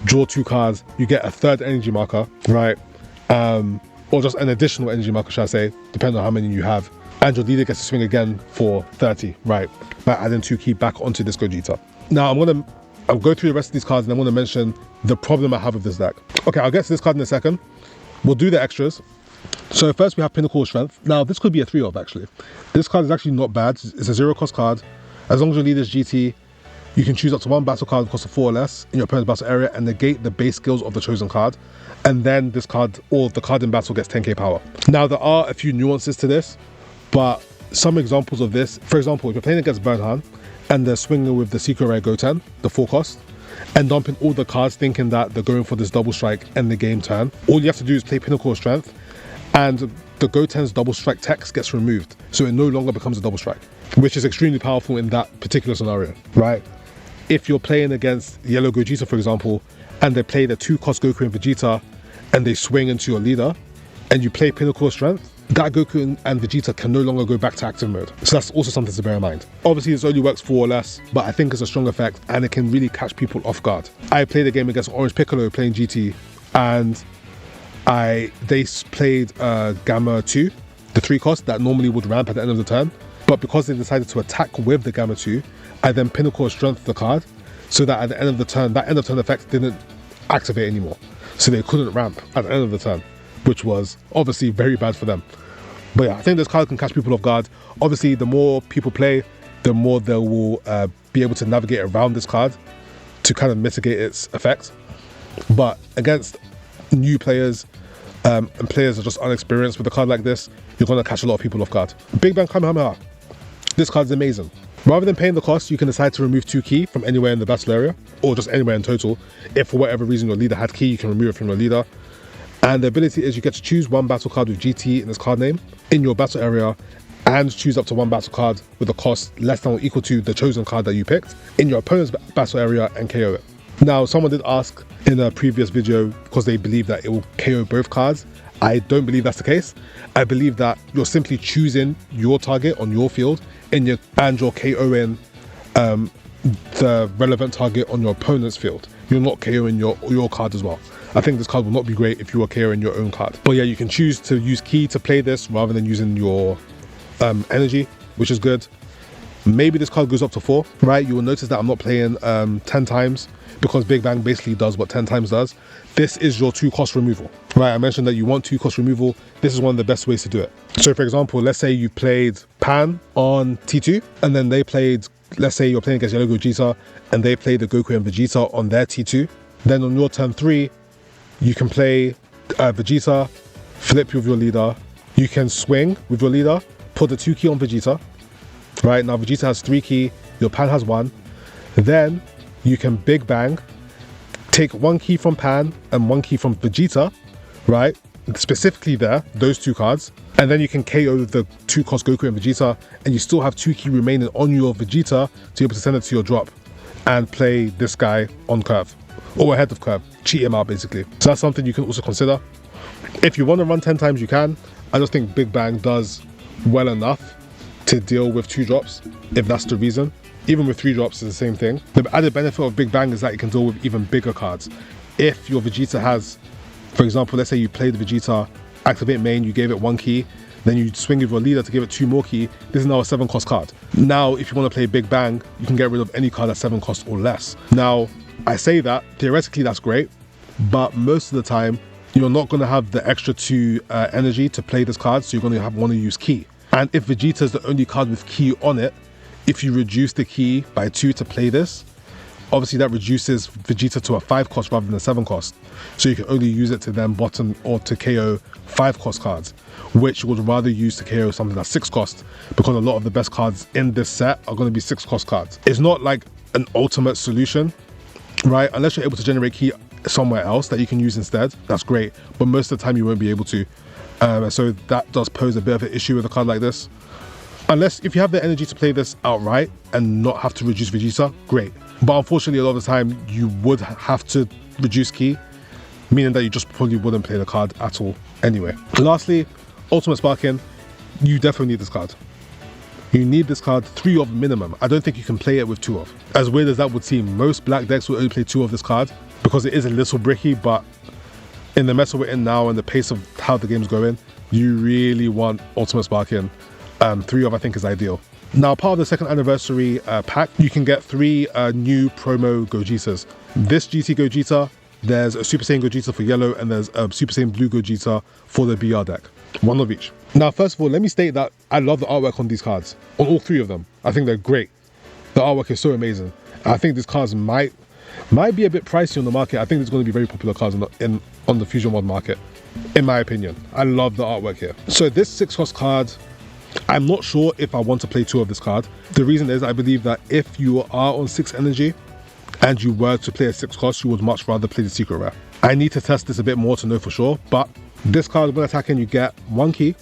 draw 2 cards. You get a 3rd energy marker, right? Or just an additional energy marker, should I say, depending on how many you have. And your leader gets to swing again for 30, right? By adding 2 ki back onto this Gogeta. Now I'll go through the rest of these cards and I'm gonna mention the problem I have with this deck. Okay, I'll get to this card in a second. We'll do the extras. So first we have Pinnacle of Strength. Now this could be a 3 of actually. This card is actually not bad. It's a 0 cost card. As long as your leader is GT, you can choose up to 1 battle card with cost of 4 or less in your opponent's battle area and negate the base skills of the chosen card. And then this card, or the card in battle, gets 10k power. Now there are a few nuances to this, but some examples of this, for example, if you're playing against Gohan and they're swinging with the Secret Rare Goten, the 4 cost, and dumping all the cards thinking that they're going for this double strike and the game turn, all you have to do is play Pinnacle of Strength and the Goten's double strike text gets removed, so it no longer becomes a double strike, which is extremely powerful in that particular scenario, right? If you're playing against Yellow Gogeta, for example, and they play the 2 cost Goku and Vegeta and they swing into your leader and you play Pinnacle of Strength, that Goku and Vegeta can no longer go back to active mode. So that's also something to bear in mind. Obviously this only works 4 or less, but I think it's a strong effect and it can really catch people off guard. I played a game against Orange Piccolo playing GT and they played Gamma 2, the 3 cost that normally would ramp at the end of the turn, but because they decided to attack with the Gamma 2, I then Pinnacle of Strength the card so that at the end of the turn, that end of turn effect didn't activate anymore. So they couldn't ramp at the end of the turn, which was obviously very bad for them. But yeah, I think this card can catch people off guard. Obviously, the more people play, the more they will be able to navigate around this card to kind of mitigate its effect. But against new players and players that are just unexperienced with a card like this, you're going to catch a lot of people off guard. Big Bang Kamehameha. This card is amazing. Rather than paying the cost, you can decide to remove 2 ki from anywhere in the battle area, or just anywhere in total. If for whatever reason your leader had ki, you can remove it from your leader. And the ability is you get to choose 1 battle card with GT in this card name in your battle area and choose up to 1 battle card with a cost less than or equal to the chosen card that you picked in your opponent's battle area and KO it. Now, someone did ask in a previous video because they believe that it will KO both cards. I don't believe that's the case. I believe that you're simply choosing your target on your field and you're KOing the relevant target on your opponent's field. You're not KOing your card as well. I think this card will not be great if you are KOing your own card. But yeah, you can choose to use ki to play this rather than using your energy, which is good. Maybe this card goes up to 4, right? You will notice that I'm not playing 10 times because Big Bang basically does what 10 times does. This is your 2 cost removal, right? I mentioned that you want 2 cost removal. This is one of the best ways to do it. So for example, let's say you played Pan on T2 and then they played, let's say you're playing against Yellow Gogeta and they played the Goku and Vegeta on their T2. Then on your turn 3, you can play Vegeta, flip with your leader. You can swing with your leader, put the 2 ki on Vegeta. Right, now Vegeta has 3 ki, your Pan has 1. Then you can Big Bang, take 1 ki from Pan and 1 ki from Vegeta, right? Specifically there, those 2 cards. And then you can KO the 2 cost Goku and Vegeta, and you still have 2 ki remaining on your Vegeta to be able to send it to your drop and play this guy on curve, or ahead of curve, cheat him out basically. So that's something you can also consider. If you want to run 10 times, you can. I just think Big Bang does well enough to deal with 2 drops, if that's the reason. Even with 3 drops, it's the same thing. The added benefit of Big Bang is that you can deal with even bigger cards. If your Vegeta has, for example, let's say you played Vegeta, activate main, you gave it 1 ki, then you swing with your leader to give it 2 more ki, this is now a 7 cost card. Now, if you want to play Big Bang, you can get rid of any card that's 7 cost or less. Now, I say that, theoretically that's great, but most of the time, you're not going to have the extra 2 energy to play this card, so you're going to want to use ki. And if Vegeta is the only card with ki on it, if you reduce the ki by 2 to play this, obviously that reduces Vegeta to a 5 cost rather than a 7 cost. So you can only use it to then bottom or to KO 5 cost cards, which you would rather use to KO something that's 6 cost, because a lot of the best cards in this set are going to be 6 cost cards. It's not like an ultimate solution, right? Unless you're able to generate ki somewhere else that you can use instead, that's great. But most of the time you won't be able to. So that does pose a bit of an issue with a card like this. Unless if you have the energy to play this outright and not have to reduce Vegeta, great. But unfortunately, a lot of the time you would have to reduce Ki, meaning that you just probably wouldn't play the card at all anyway. Lastly, Ultimate Sparking, you definitely need this card. You need this card 3 of minimum. I don't think you can play it with 2 of. As weird as that would seem, most black decks will only play 2 of this card because it is a little bricky, but in the meta we're in now and the pace of how the game's going, you really want Ultimate Sparking. 3 of I think is ideal. Now, part of the 2nd anniversary pack, you can get 3 new promo Gogetas. This GT Gogeta, there's a Super Saiyan Gogeta for yellow, and there's a Super Saiyan Blue Gogeta for the BR deck. 1 of each. Now, first of all, let me state that I love the artwork on these cards. On all 3 of them. I think they're great. The artwork is so amazing. I think these cards might be a bit pricey on the market. I think it's going to be very popular cards on the Fusion Mod market, in my opinion. I love the artwork here. So this 6-cost card, I'm not sure if I want to play 2 of this card. The reason is I believe that if you are on 6 energy and you were to play a 6-cost, you would much rather play the secret rare. I need to test this a bit more to know for sure, but this card, when attacking, you get 1 Ki,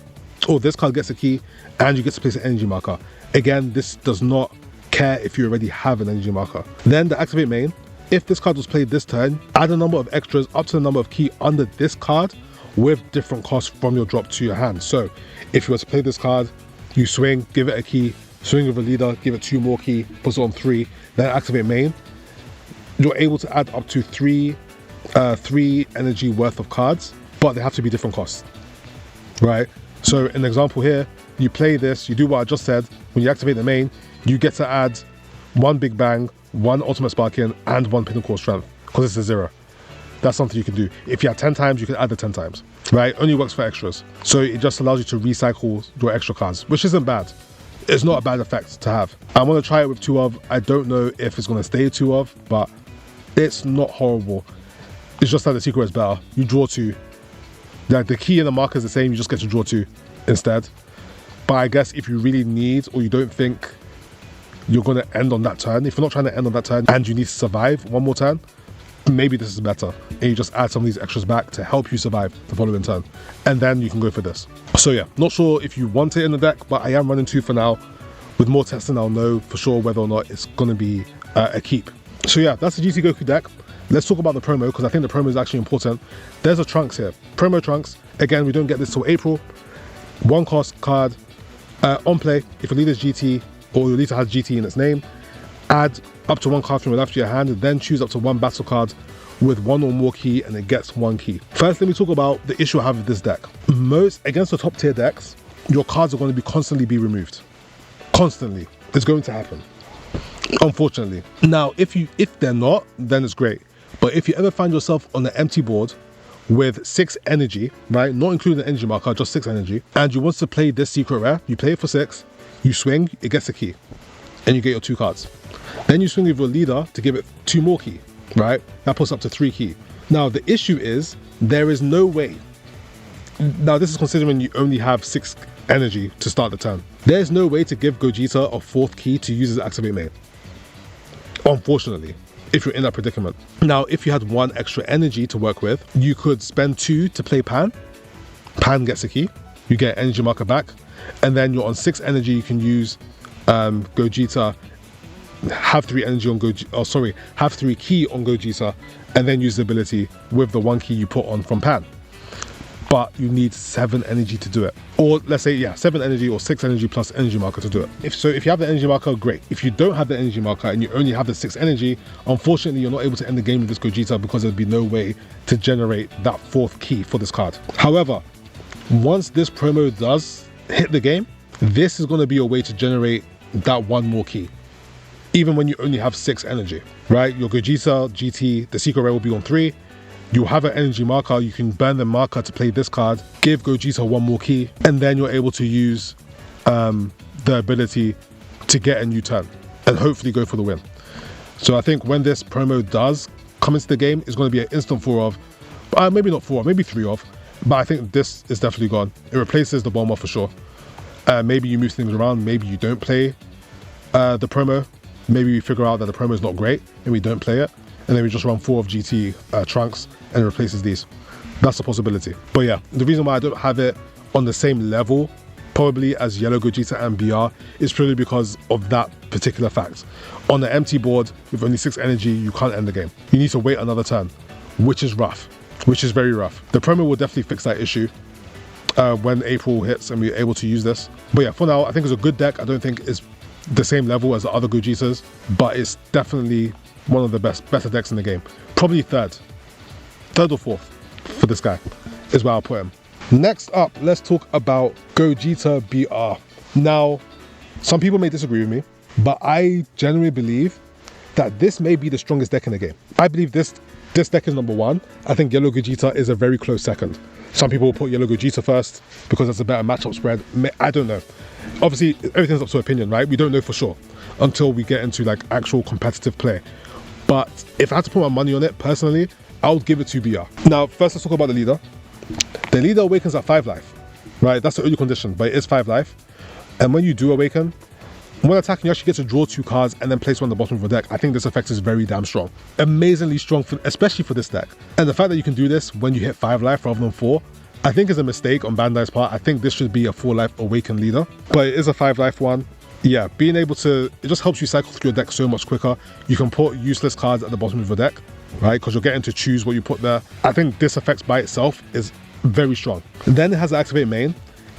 or this card gets a Ki, and you get to place an energy marker. Again, this does not care if you already have an energy marker. Then the activate main, if this card was played this turn, add a number of extras up to the number of Ki under this card with different costs from your drop to your hand. So if you were to play this card, you swing, give it a Ki, swing with a leader, give it 2 more Ki, put it on 3, then activate main. You're able to add up to 3 energy worth of cards, but they have to be different costs, right? So an example here, you play this, you do what I just said. When you activate the main, you get to add 1 Big Bang, 1 Ultimate Sparking, and 1 Pinnacle Strength, because it's a 0. That's something you can do. If you had 10 times, you can add the 10 times, right? Only works for extras. So it just allows you to recycle your extra cards, which isn't bad. It's not a bad effect to have. I want to try it with 2 of. I don't know if it's going to stay 2 of, but it's not horrible. It's just that the secret is better. You draw 2. Like the Ki and the marker is the same, you just get to draw 2 instead. But I guess if you really need, or you don't think you're going to end on that turn, if you're not trying to end on that turn and you need to survive 1 more turn, maybe this is better. And you just add some of these extras back to help you survive the following turn. And then you can go for this. So yeah, not sure if you want it in the deck, but I am running 2 for now. With more testing, I'll know for sure whether or not it's going to be a keep. So yeah, that's the GT Goku deck. Let's talk about the promo, because I think the promo is actually important. There's a Trunks here. Promo Trunks. Again, we don't get this till April. 1 cost card. On play, if your leader's GT or your leader has GT in its name, add up to 1 card from your left to your hand, and then choose up to 1 battle card with 1 or more Ki, and it gets 1 Ki. First, let me talk about the issue I have with this deck. Against the top tier decks, your cards are going to constantly be removed. Constantly. It's going to happen. Unfortunately. Now, if they're not, then it's great. But if you ever find yourself on an empty board with 6 energy, right, not including the energy marker, just 6 energy, and you want to play this secret rare, you play it for 6, you swing, it gets a Ki, and you get your 2 cards. Then you swing with your leader to give it 2 more Ki, right? That puts up to 3 Ki. Now, the issue is, there is no way, now this is considering you only have 6 energy to start the turn. There's no way to give Gogeta a 4th Ki to use as activate main. Unfortunately, if you're in that predicament. Now, if you had 1 extra energy to work with, you could spend 2 to play Pan. Pan gets a Ki, you get energy marker back, and then you're on 6 energy, you can use Gogeta, have 3 energy on Gogeta, have 3 Ki on Gogeta, and then use the ability with the 1 Ki you put on from Pan. But you need 7 energy to do it. Or let's say, yeah, 7 energy or 6 energy plus energy marker to do it. If you have the energy marker, great. If you don't have the energy marker and you only have the 6 energy, unfortunately, you're not able to end the game with this Gogeta because there'd be no way to generate that 4th Ki for this card. However, once this promo does hit the game, this is going to be a way to generate that 1 more Ki. Even when you only have 6 energy, right? Your Gogeta GT, the secret rare will be on 3. You'll have an energy marker, you can burn the marker to play this card, give Gogeta 1 more Ki, and then you're able to use the ability to get a new turn and hopefully go for the win. So I think when this promo does come into the game, it's going to be an instant 4 of, maybe not 4 of, maybe 3 of, but I think this is definitely gone. It replaces the bomber for sure. Maybe you move things around, maybe you don't play the promo, maybe we figure out that the promo is not great and we don't play it, and then we just run 4 of GT Trunks and it replaces these. That's a possibility. But yeah, the reason why I don't have it on the same level probably as Yellow Gogeta and BR is purely because of that particular fact. On the empty board with only 6 energy, you can't end the game. You need to wait another turn, which is rough, which is very rough. The promo will definitely fix that issue when April hits and we're able to use this. But yeah, for now, I think it's a good deck. I don't think it's the same level as the other Gogetas, but it's definitely one of the better decks in the game. Probably third or fourth for this guy is where I'll put him. Next up, let's talk about Gogeta BR. Now, some people may disagree with me, but I genuinely believe that this may be the strongest deck in the game. I believe this deck is number 1. I think Yellow Gogeta is a very close second. Some people will put Yellow Gogeta first because it's a better matchup spread. I don't know. Obviously, everything's up to opinion, right? We don't know for sure until we get into like actual competitive play. But if I had to put my money on it, personally, I would give it to BR. Now, first let's talk about the leader. The leader awakens at 5 life, right? That's the only condition, but it is 5 life. And when you do awaken, when attacking, you actually get to draw 2 cards and then place one on the bottom of your deck. I think this effect is very damn strong. Amazingly strong, especially for this deck. And the fact that you can do this when you hit 5 life rather than 4, I think is a mistake on Bandai's part. I think this should be a 4 life awakened leader, but it is a 5 life one. Yeah, being able to, it just helps you cycle through your deck so much quicker. You can put useless cards at the bottom of your deck, right? Because you're getting to choose what you put there. I think this effect by itself is very strong. And then it has the activate main.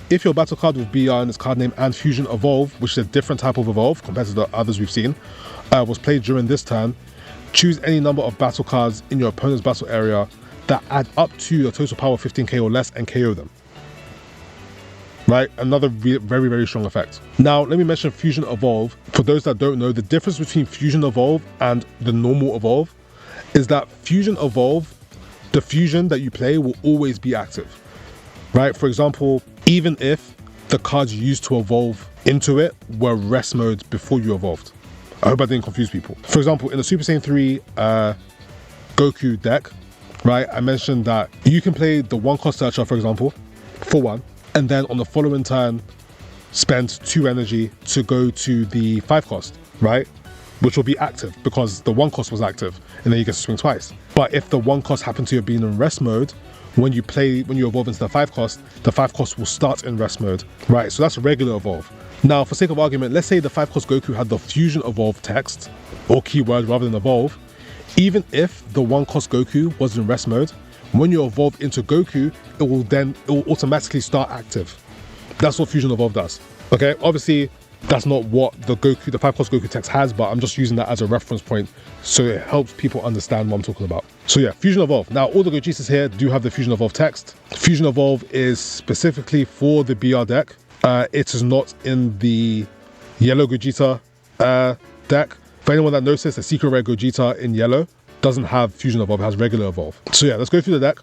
If your battle card with BR and its card name and Fusion Evolve, which is a different type of evolve compared to the others we've seen, was played during this turn, choose any number of battle cards in your opponent's battle area that add up to a total power of 15k or less and KO them. Right, another very, very strong effect. Now, let me mention Fusion Evolve. For those that don't know, the difference between Fusion Evolve and the normal Evolve is that Fusion Evolve, the fusion that you play will always be active, right? For example, even if the cards you used to evolve into it were rest mode before you evolved. I hope I didn't confuse people. For example, in the Super Saiyan 3 Goku deck, right, I mentioned that you can play the 1-cost searcher, for example, for 1, and then on the following turn, spend 2 energy to go to the 5-cost, right? Which will be active because the 1-cost was active, and then you get to swing twice. But if the 1-cost happened to have been in rest mode, when you evolve into the 5-cost will start in rest mode, right? So that's regular evolve. Now, for sake of argument, let's say the 5-cost Goku had the Fusion Evolve text or keyword rather than evolve. Even if the 1-cost Goku was in rest mode, when you evolve into Goku, it will automatically start active. That's what Fusion Evolve does. Okay, obviously that's not what the 5-cost Goku text has, but I'm just using that as a reference point so it helps people understand what I'm talking about. So yeah, Fusion Evolve. Now all the Gogetas here do have the Fusion Evolve text. Fusion Evolve is specifically for the BR deck. It is not in the Yellow Gogeta deck. For anyone that noticed, the Secret Rare Gogeta in yellow doesn't have Fusion Evolve, it has regular Evolve. So yeah, let's go through the deck.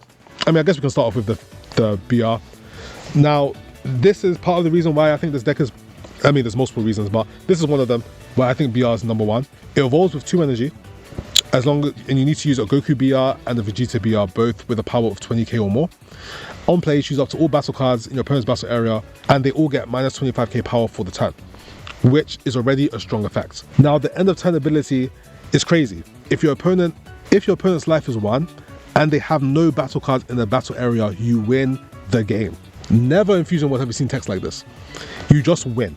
I mean, I guess we can start off with the BR. Now, this is part of the reason why I think this deck is, I mean, there's multiple reasons, but this is one of them where I think BR is number 1. It evolves with 2 energy, and you need to use a Goku BR and a Vegeta BR, both with a power of 20k or more. On play, choose up to all battle cards in your opponent's battle area, and they all get minus 25k power for the turn, which is already a strong effect. Now, the end of turn ability is crazy. If your opponent's life is 1 and they have no battle cards in the battle area, you win the game. Never in Fusion World have you seen text like this. You just win,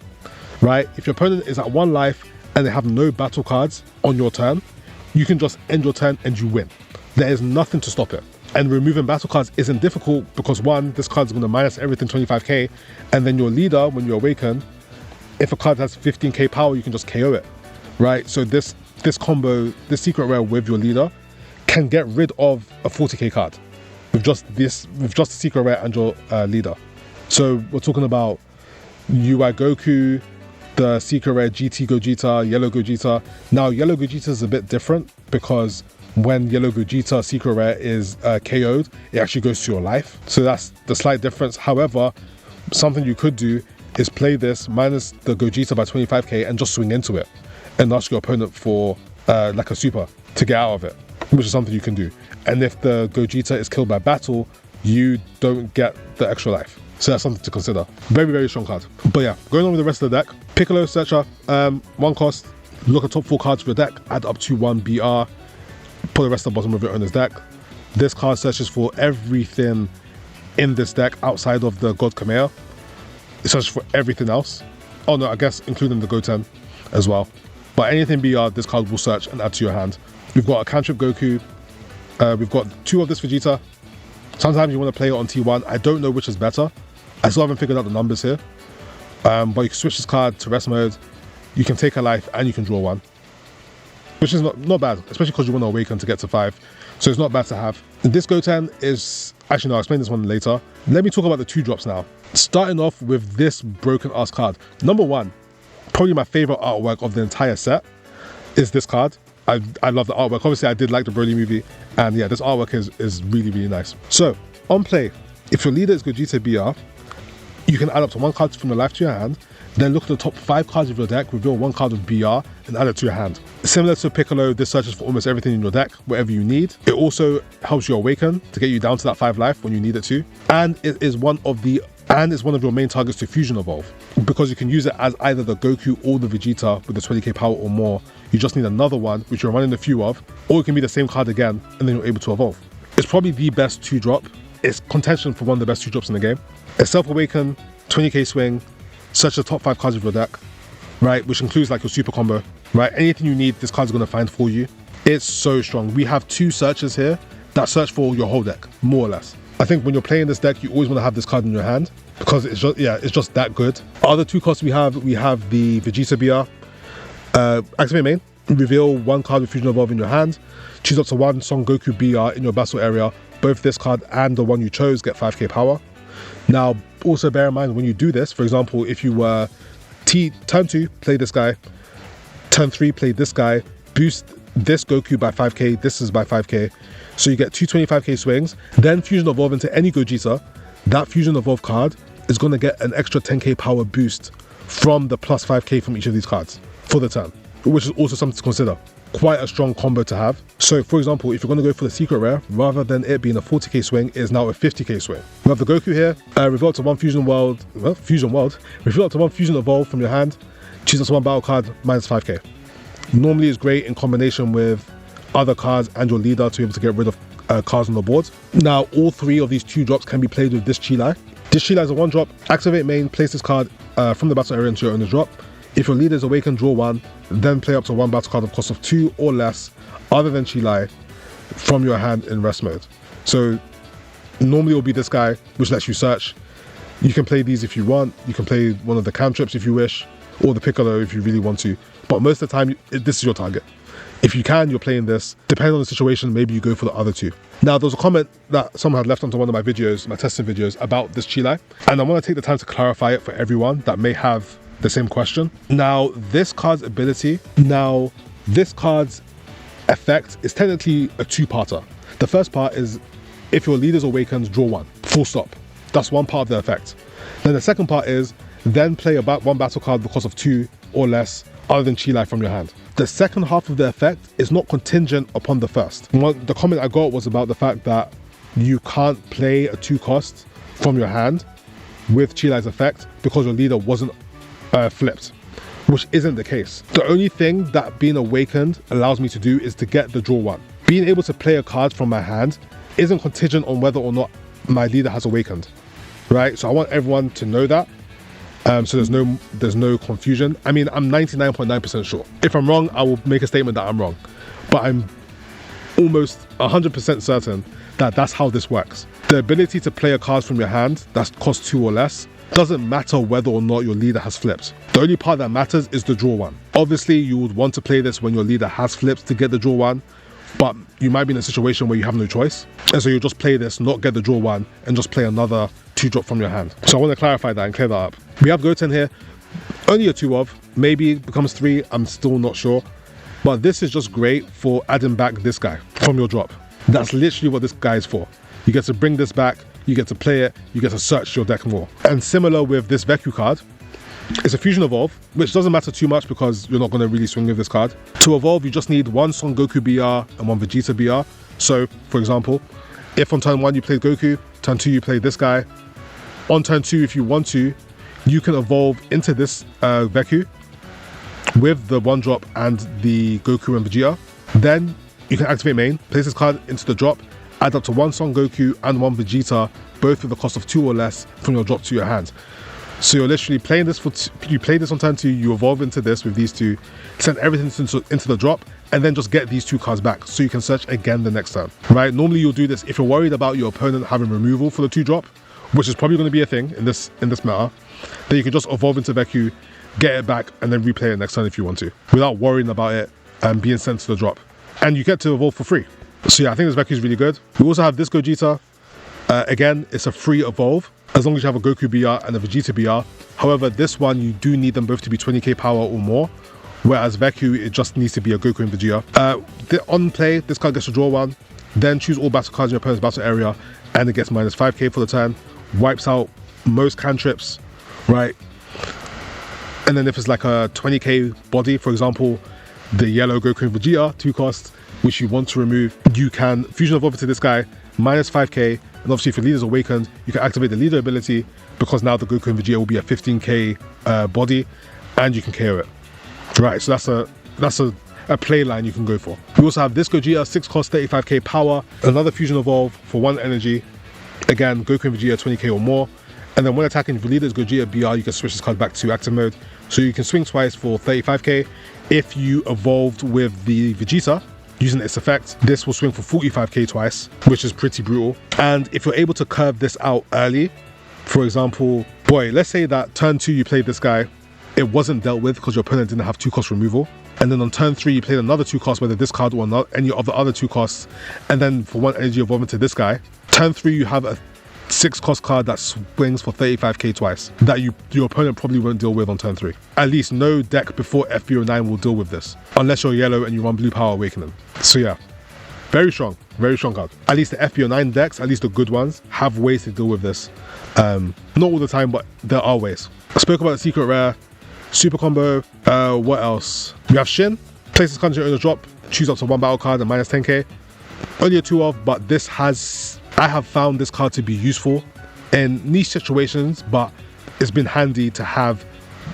right? If your opponent is at 1 life and they have no battle cards on your turn, you can just end your turn and you win. There is nothing to stop it. And removing battle cards isn't difficult because 1, this card's going to minus everything 25k, and then your leader, when you awaken, if a card has 15k power, you can just KO it, right? So this combo, this secret rare with your leader, can get rid of a 40k card with just the secret rare and your leader. So we're talking about MUI Goku, the secret rare GT Gogeta, Yellow Gogeta. Now, Yellow Gogeta is a bit different because when Yellow Gogeta secret rare is KO'd, it actually goes to your life. So that's the slight difference. However, something you could do is play this minus the Gogeta by 25k and just swing into it and ask your opponent for like a super to get out of it, which is something you can do. And if the Gogeta is killed by battle, you don't get the extra life. So that's something to consider. Very, very strong card. But yeah, going on with the rest of the deck. Piccolo, Searcher, 1 cost. Look at top 4 cards of your deck, add up to 1 BR. Put the rest at the bottom of your owner's deck. This card searches for everything in this deck outside of the God Kamea. it searches for everything else. Oh no, I guess including the Goten as well. But anything BR, this card will search and add to your hand. We've got a cantrip Goku. We've got 2 of this Vegeta. Sometimes you want to play it on T1. I don't know which is better. I still haven't figured out the numbers here. But you can switch this card to rest mode. You can take a life and you can draw 1. Which is not bad, especially because you want to awaken to get to 5. So it's not bad to have. This Goten is... Actually, no, I'll explain this one later. Let me talk about the 2 drops now. Starting off with this broken ass card. Number 1, probably my favorite artwork of the entire set is this card. I love the artwork. Obviously, I did like the Broly movie. And yeah, this artwork is really, really nice. So, on play, if your leader is Gogeta BR, you can add up to 1 card from your life to your hand, then look at the top 5 cards of your deck, reveal 1 card of BR, and add it to your hand. Similar to Piccolo, this searches for almost everything in your deck, whatever you need. It also helps you awaken to get you down to that 5 life when you need it to. And it is one of your main targets to fusion evolve, because you can use it as either the Goku or the Vegeta with the 20k power or more. You just need another one, which you're running a few of, or it can be the same card again, and then you're able to evolve. It's probably the best 2-drop. It's contention for one of the best 2-drops in the game. It's self-awaken, 20k swing, search the top 5 cards of your deck, right, which includes like your super combo, right? Anything you need, this card's gonna find for you. It's so strong. We have 2 searches here that search for your whole deck, more or less. I think when you're playing this deck, you always want to have this card in your hand because it's just that good. Other 2 costs we have the Vegeta BR. Activate main, reveal 1 card with Fusion Evolve in your hand. Choose up to 1 Son Goku BR in your battle area. Both this card and the one you chose get 5k power. Now, also bear in mind when you do this, for example, if you were turn 2, play this guy. Turn 3, play this guy. Boost this Goku by 5k, this is by 5k. So you get 2 25k swings, then Fusion Evolve into any Gogeta. That Fusion Evolve card is going to get an extra 10k power boost from the plus 5k from each of these cards for the turn, which is also something to consider. Quite a strong combo to have. So for example, if you're going to go for the secret rare, rather than it being a 40k swing, it is now a 50k swing. We have the Goku here, reveal up to 1 reveal up to 1 Fusion Evolve from your hand, choose up to 1 battle card, minus 5k. Normally it's great in combination with other cards and your leader to be able to get rid of cards on the board. Now, all 3 of these 2 drops can be played with this Chilai. This Chilai is a 1-drop. Activate main, place this card from the battle area into your owner's drop. If your leader is awakened, draw 1, then play up to 1 battle card of cost of 2 or less, other than Chilai, from your hand in rest mode. So normally it will be this guy, which lets you search. You can play these if you want. You can play one of the cantrips if you wish, or the Piccolo if you really want to. But most of the time, this is your target. If you can, you're playing this. Depending on the situation, maybe you go for the other 2. Now, there was a comment that someone had left onto one of my videos, my testing videos, about this Chilai, and I want to take the time to clarify it for everyone that may have the same question. Now, this card's effect is technically a 2-parter. The first part is if your leader's awakened, draw 1, full stop. That's one part of the effect. Then the second part is then play about 1 battle card because of 2 or less, other than Chilai from your hand. The second half of the effect is not contingent upon the first. The comment I got was about the fact that you can't play a 2-cost from your hand with Chilai's effect because your leader wasn't flipped, which isn't the case. The only thing that being awakened allows me to do is to get the draw 1. Being able to play a card from my hand isn't contingent on whether or not my leader has awakened, right? So I want everyone to know that. So there's no confusion. I mean, I'm 99.9% sure. If I'm wrong, I will make a statement that I'm wrong. But I'm almost 100% certain that that's how this works. The ability to play a card from your hand that costs 2 or less doesn't matter whether or not your leader has flipped. The only part that matters is the draw 1. Obviously, you would want to play this when your leader has flipped to get the draw 1, but you might be in a situation where you have no choice. And so you'll just play this, not get the draw 1, and just play another 2-drop from your hand. So I want to clarify that and clear that up. We have Goten here, only a 2 of, maybe becomes 3, I'm still not sure. But this is just great for adding back this guy from your drop. That's literally what this guy is for. You get to bring this back, you get to play it, you get to search your deck more. And similar with this Veku card, it's a Fusion Evolve, which doesn't matter too much because you're not going to really swing with this card. To evolve, you just need 1 Son Goku BR and 1 Vegeta BR. So, for example, if on turn 1 you played Goku, turn 2 you played this guy. On turn 2, if you want to, you can evolve into this Veku with the 1-drop and the Goku and Vegeta. Then you can activate main, place this card into the drop, add up to 1 Son Goku and 1 Vegeta, both with the cost of 2 or less from your drop to your hand. So you're literally playing this you play this on turn 2, you evolve into this with these two, send everything into the drop, and then just get these 2 cards back so you can search again the next turn, right? Normally you'll do this if you're worried about your opponent having removal for the 2 drop, which is probably going to be a thing in this meta. Then you can just evolve into Goku, get it back, and then replay it next turn if you want to, without worrying about it and being sent to the drop. And you get to evolve for free. So yeah, I think this Goku is really good. We also have this Gogeta. Again, it's a free evolve, as long as you have a Goku BR and a Vegeta BR. However, this one, you do need them both to be 20k power or more, whereas Goku, it just needs to be a Goku and Vegeta. On play, this card gets to draw 1, then choose all battle cards in your opponent's battle area, and it gets minus 5k for the turn, wipes out most cantrips, right? And then if it's like a 20k body, for example, the yellow Goku and Vegeta, 2 costs, which you want to remove, you can fusion evolve into this guy, minus 5k, and obviously if your leader's awakened, you can activate the leader ability, because now the Goku and Vegeta will be a 15k body, and you can KO it. Right, so that's a play line you can go for. We also have this Gogeta, 6 cost, 35k power, another fusion evolve for 1 energy. Again, Goku and Vegeta 20k or more. And then when attacking, if your leader is Gogeta BR, you can switch this card back to active mode. So you can swing twice for 35k. If you evolved with the Vegeta, using its effect, this will swing for 45k twice, which is pretty brutal. And if you're able to curve this out early, for example, let's say that turn 2 you played this guy, it wasn't dealt with because your opponent didn't have 2 cost removal, and then on turn 3 you played another 2 cost, whether this card or not, any of the other 2 costs, and then for 1 energy evolve into this guy. Turn 3 you have a 6 cost card that swings for 35k twice, that your opponent probably won't deal with on turn 3. At least no deck before FB09 will deal with this, unless you're yellow and you run blue power awakening. So yeah, very strong card. At least the FB09 decks, at least the good ones, have ways to deal with this. Not all the time, but there are ways. I spoke about the secret rare, super combo. What else? We have Shin. Place this card in the drop, choose up to 1 battle card and minus 10k. Only a 2 of, but I have found this card to be useful in niche situations, but it's been handy to have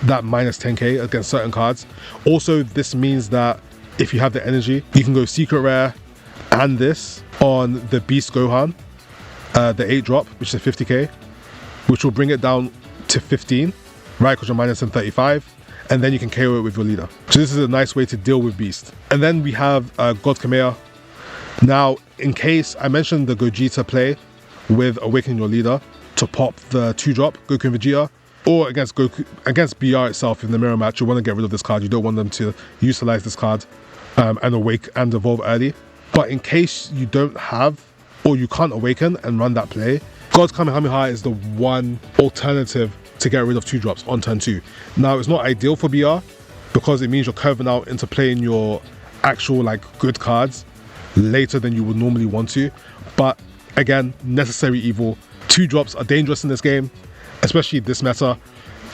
that minus 10k against certain cards. Also, this means that if you have the energy, you can go secret rare and this on the Beast Gohan, the 8 drop, which is 50k, which will bring it down to 15, right? Because you're minus in 35, and then you can KO it with your leader. So this is a nice way to deal with Beast. And then we have God Kamea. Now, in case I mentioned the Gogeta play with Awakening Your Leader to pop the 2 drop Goku and Vegeta, or against BR itself in the mirror match, you want to get rid of this card. You don't want them to utilize this card and evolve early. But in case you don't have, or you can't awaken and run that play, God's Kamehameha is the one alternative to get rid of 2 drops on turn 2. Now, it's not ideal for BR because it means you're curving out into playing your actual good cards later than you would normally want to. But again, necessary evil. 2 drops are dangerous in this game, especially this meta,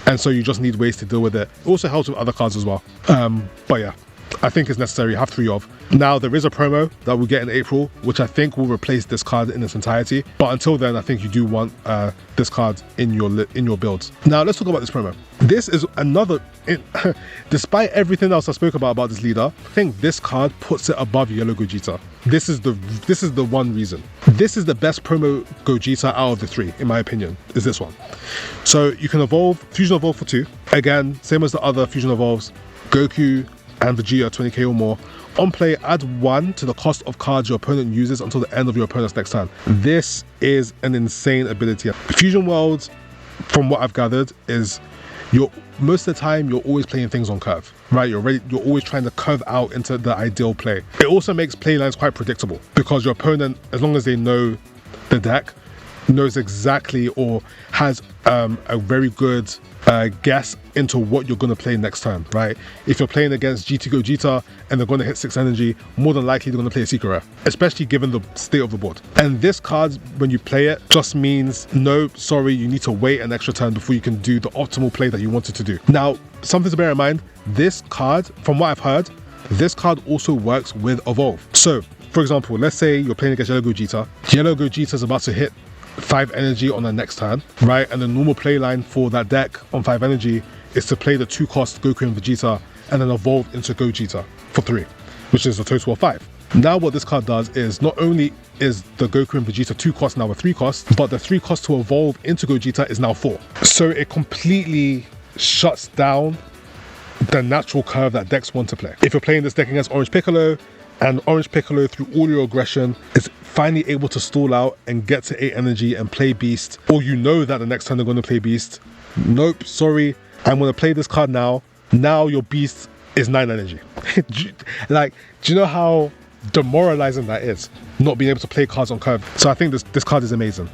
and so you just need ways to deal with it. It also helps with other cards as well. But yeah, I think it's necessary. Have 3 of. Now, there is a promo that we'll get in April, which I think will replace this card in its entirety. But until then, I think you do want this card in your builds. Now, let's talk about this promo. This is another, despite everything else I spoke about this leader, I think this card puts it above Yellow Gogeta. This is the one reason. This is the best promo Gogeta out of the 3, in my opinion, is this one. So you can fusion evolve for 2. Again, same as the other fusion evolves, Goku and Vegeta 20k or more. On play, add 1 to the cost of cards your opponent uses until the end of your opponent's next turn. This is an insane ability. Fusion Worlds, from what I've gathered, is most of the time you're always playing things on curve, right? You're always trying to curve out into the ideal play. It also makes play lines quite predictable because your opponent, as long as they know the deck, knows exactly or has a very good guess into what you're going to play next turn, right? If you're playing against GT Gogeta and they're going to hit 6 energy, more than likely they're going to play a secret rare, especially given the state of the board. And this card, when you play it, just means, no, sorry, you need to wait an extra turn before you can do the optimal play that you wanted to do. Now, something to bear in mind, this card, from what I've heard, this card also works with Evolve. So, for example, let's say you're playing against Yellow Gogeta. Yellow Gogeta is about to hit 5 energy on the next turn, right? And the normal play line for that deck on 5 energy is to play the 2 cost Goku and Vegeta and then evolve into Gogeta for 3, which is a total of 5. Now what this card does is not only is the Goku and Vegeta 2 cost now a 3 cost, but the 3 cost to evolve into Gogeta is now 4. So it completely shuts down the natural curve that decks want to play. If you're playing this deck against Orange Piccolo, and Orange Piccolo through all your aggression is finally able to stall out and get to 8 energy and play Beast, or you know that the next turn they're going to play Beast, nope, sorry, I'm going to play this card now. Now your Beast is 9 energy. Like, do you know how demoralizing that is, not being able to play cards on curve? So I think this card is amazing,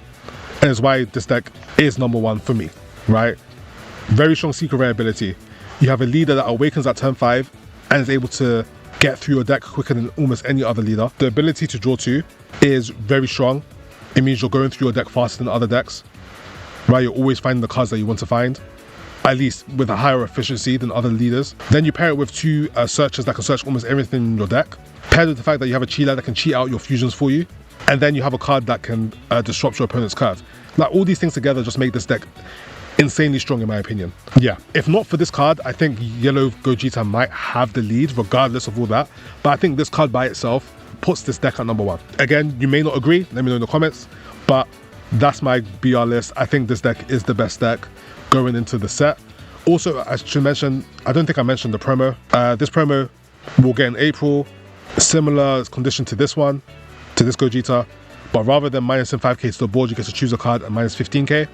and it's why this deck is number 1 for me, right? Very strong secret rare ability. You have a leader that awakens at turn 5 and is able to get through your deck quicker than almost any other leader. The ability to draw 2 is very strong. It means you're going through your deck faster than other decks, right? You're always finding the cards that you want to find, at least with a higher efficiency than other leaders. Then you pair it with 2 searchers that can search almost everything in your deck, paired with the fact that you have a Cheetah that can cheat out your fusions for you, and then you have a card that can disrupt your opponent's curve. Like, all these things together just make this deck insanely strong in my opinion. Yeah, if not for this card, I think yellow Gogeta might have the lead regardless of all that, but I think this card by itself puts this deck at number 1. Again, you may not agree, let me know in the comments, but that's my BR list. I think this deck is the best deck going into the set. Also, I should mention, I don't think I mentioned the promo. This promo will get in April, similar condition to this one, to this Gogeta, but rather than minus 5k to the board, you get to choose a card at minus 15k.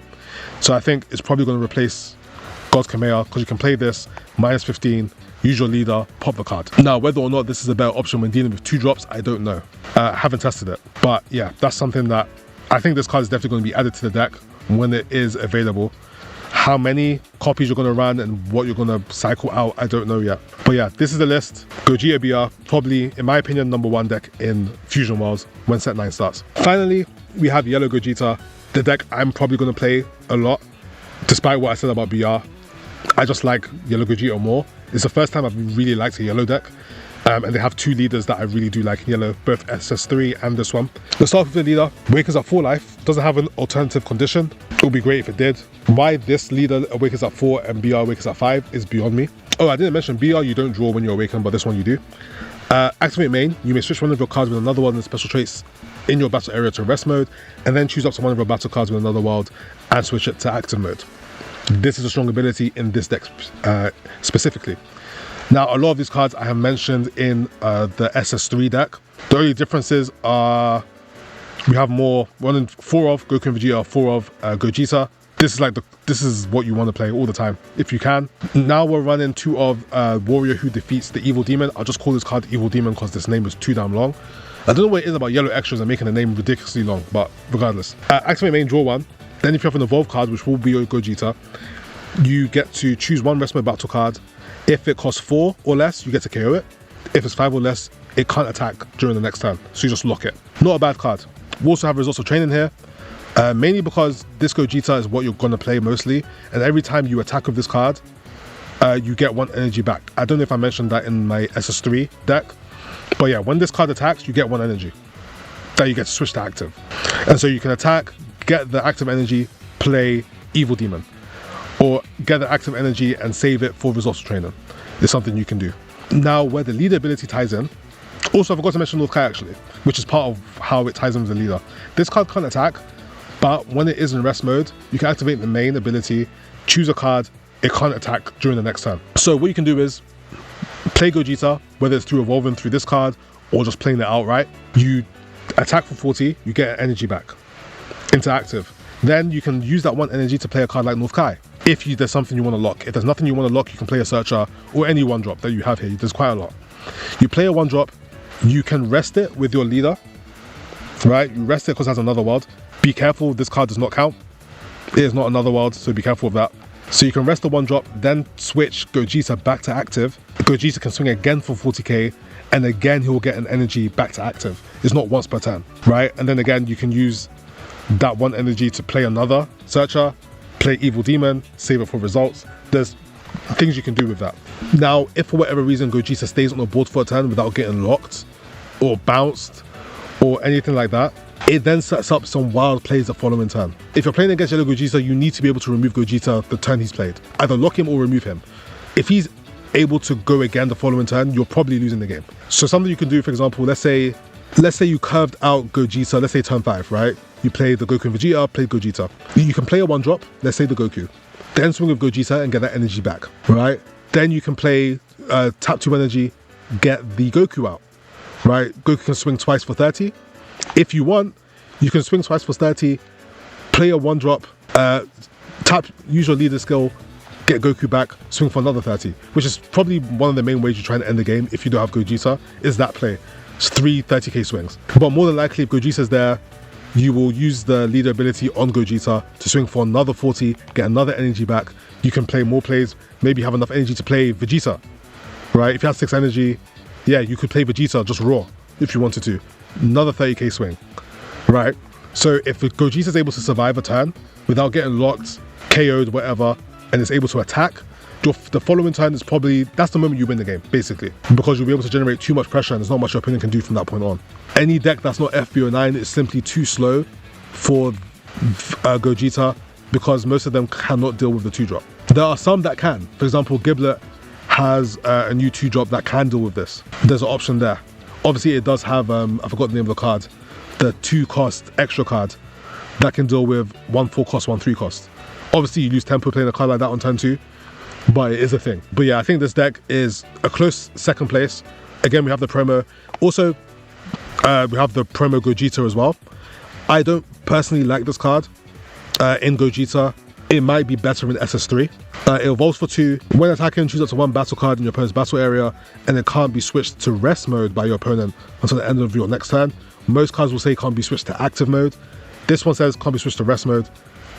So I think it's probably going to replace God's Kamea, because you can play this, minus 15, use your leader, pop the card. Now, whether or not this is a better option when dealing with 2 drops, I don't know. Haven't tested it. But yeah, that's something that I think this card is definitely going to be added to the deck when it is available. How many copies you're going to run and what you're going to cycle out, I don't know yet. But yeah, this is the list. Gogeta BR, probably, in my opinion, number 1 deck in Fusion Worlds when set 9 starts. Finally, we have yellow Gogeta. The deck I'm probably going to play a lot, despite what I said about BR. I just like yellow Gogeta more. It's the first time I've really liked a yellow deck, and they have 2 leaders that I really do like in yellow, both SS3 and this one. Let's start with the leader. Awakens at 4 life, doesn't have an alternative condition. It would be great if it did. Why this leader awakens at 4 and BR awakens at 5 is beyond me. Oh, I didn't mention BR, you don't draw when you awaken, but this one you do. Activate main, you may switch one of your cards with another one in special traits in your battle area to rest mode, and then choose up to one of your battle cards with another world and switch it to active mode. This is a strong ability in this deck specifically. Now, a lot of these cards I have mentioned in the SS3 deck. The only differences are we have more 1 in 4 of Goku and Vegeta, 4 of Gogeta. This is what you want to play all the time if you can. Now we're running 2 of Warrior who defeats the Evil Demon. I'll just call this card Evil Demon because this name is too damn long. I don't know what it is about yellow extras and making the name ridiculously long, but regardless. Activate main, draw 1. Then if you have an evolve card, which will be your Gogeta, you get to choose 1 rest mode battle card. If it costs 4 or less, you get to KO it. If it's 5 or less, it can't attack during the next turn, so you just lock it. Not a bad card. We also have results of training here, mainly because this Gogeta is what you're going to play mostly, and every time you attack with this card, you get 1 energy back. I don't know if I mentioned that in my SS3 deck, but yeah, when this card attacks, you get 1 energy that you get to switch to active. And so you can attack, get the active energy, play Evil Demon, or get the active energy and save it for results of training. It's something you can do. Now, where the leader ability ties in, also I forgot to mention North Kai actually, which is part of how it ties in with the leader. This card can't attack, but when it is in rest mode, you can activate the main ability, choose a card, it can't attack during the next turn. So what you can do is play Gogeta, whether it's through evolving through this card or just playing it outright. You attack for 40, you get energy back into active. Then you can use that 1 energy to play a card like North Kai. If there's something you want to lock. If there's nothing you want to lock, you can play a searcher or any 1-drop that you have here. There's quite a lot. You play a 1-drop, you can rest it with your leader, right? You rest it because it has another world. Be careful, this card does not count. It is not another world, so be careful of that. So you can rest the 1-drop, then switch Gogeta back to active. Gogeta can swing again for 40k, and again he will get an energy back to active. It's not once per turn, right? And then again, you can use that 1 energy to play another searcher, play Evil Demon, save it for results. There's things you can do with that. Now, if for whatever reason Gogeta stays on the board for a turn without getting locked or bounced or anything like that, it then sets up some wild plays the following turn. If you're playing against yellow Gogeta, you need to be able to remove Gogeta the turn he's played. Either lock him or remove him. If he's able to go again the following turn, you're probably losing the game. So something you can do, for example, let's say you curved out Gogeta, let's say turn 5, right? You play the Goku and Vegeta, play Gogeta. You can play a 1-drop, let's say the Goku. Then swing with Gogeta and get that energy back, right? Then you can play tap 2 energy, get the Goku out, right? Goku can swing twice for 30. If you want, you can swing twice for 30, play a 1-drop, use your leader skill, get Goku back, swing for another 30, which is probably one of the main ways you're trying to end the game if you don't have Gogeta, is that play. It's 3 30k swings. But more than likely, if Gogeta's there, you will use the leader ability on Gogeta to swing for another 40, get another energy back. You can play more plays, maybe have enough energy to play Vegeta, right? If you have 6 energy, yeah, you could play Vegeta just raw if you wanted to. Another 30k swing, right? So if Gogeta is able to survive a turn without getting locked, KO'd, whatever, and is able to attack, the following turn is probably, that's the moment you win the game, basically, because you'll be able to generate too much pressure and there's not much your opponent can do from that point on. Any deck that's not FB09 is simply too slow for Gogeta, because most of them cannot deal with the 2-drop. There are some that can. For example, Giblet has a new 2-drop that can deal with this. There's an option there. Obviously, it does have, I forgot the name of the card, the 2-cost extra card that can deal with 1 4-cost, 1 3-cost. Obviously, you lose tempo playing a card like that on turn 2, but it is a thing. But yeah, I think this deck is a close second place. Again, we have the promo. Also, we have the promo Gogeta as well. I don't personally like this card in Gogeta. It might be better in SS3. It evolves for 2. When attacking, choose up to 1 battle card in your opponent's battle area, and it can't be switched to rest mode by your opponent until the end of your next turn. Most cards will say can't be switched to active mode. This one says can't be switched to rest mode,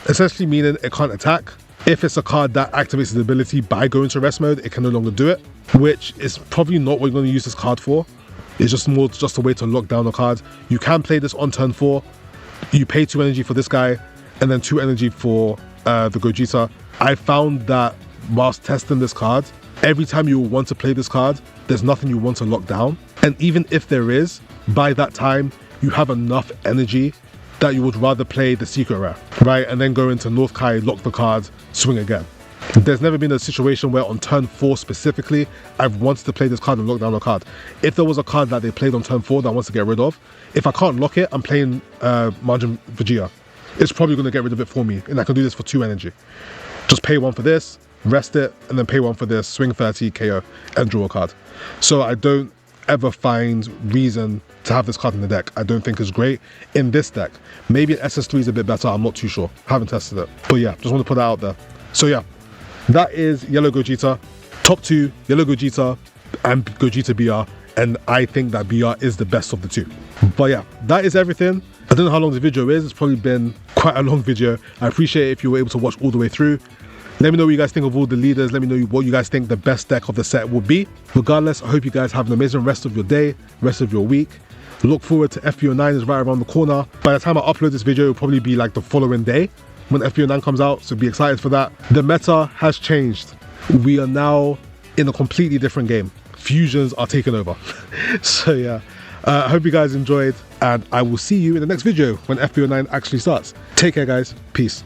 essentially meaning it can't attack. If it's a card that activates the ability by going to rest mode, it can no longer do it, which is probably not what you're going to use this card for. It's just more just a way to lock down a card. You can play this on turn 4. You pay 2 energy for this guy, and then 2 energy for the Gogeta. I found that whilst testing this card, every time you want to play this card, there's nothing you want to lock down. And even if there is, by that time, you have enough energy that you would rather play the secret rare, right? And then go into North Kai, lock the card, swing again. There's never been a situation where on turn 4 specifically, I've wanted to play this card and lock down a card. If there was a card that they played on turn 4 that I want to get rid of, if I can't lock it, I'm playing Margin Vegeta. It's probably going to get rid of it for me, and I can do this for 2 energy. Just pay 1 for this, rest it, and then pay 1 for this, swing 30, KO, and draw a card. So I don't ever find reason to have this card in the deck. I don't think it's great in this deck. Maybe SS3 is a bit better, I'm not too sure. Haven't tested it. But yeah, just want to put that out there. So yeah, that is Yellow Gogeta. Top 2, Yellow Gogeta and Gogeta BR. And I think that BR is the best of the 2. But yeah, that is everything. I don't know how long the video is. It's probably been quite a long video. I appreciate it if you were able to watch all the way through. Let me know what you guys think of all the leaders. Let me know what you guys think the best deck of the set will be. Regardless, I hope you guys have an amazing rest of your day, rest of your week. Look forward to FB09 is right around the corner. By the time I upload this video, it'll probably be like the following day when FB09 comes out, so be excited for that. The meta has changed. We are now in a completely different game. Fusions are taking over. So yeah, I hope you guys enjoyed, and I will see you in the next video when FB09 actually starts. Take care, guys. Peace.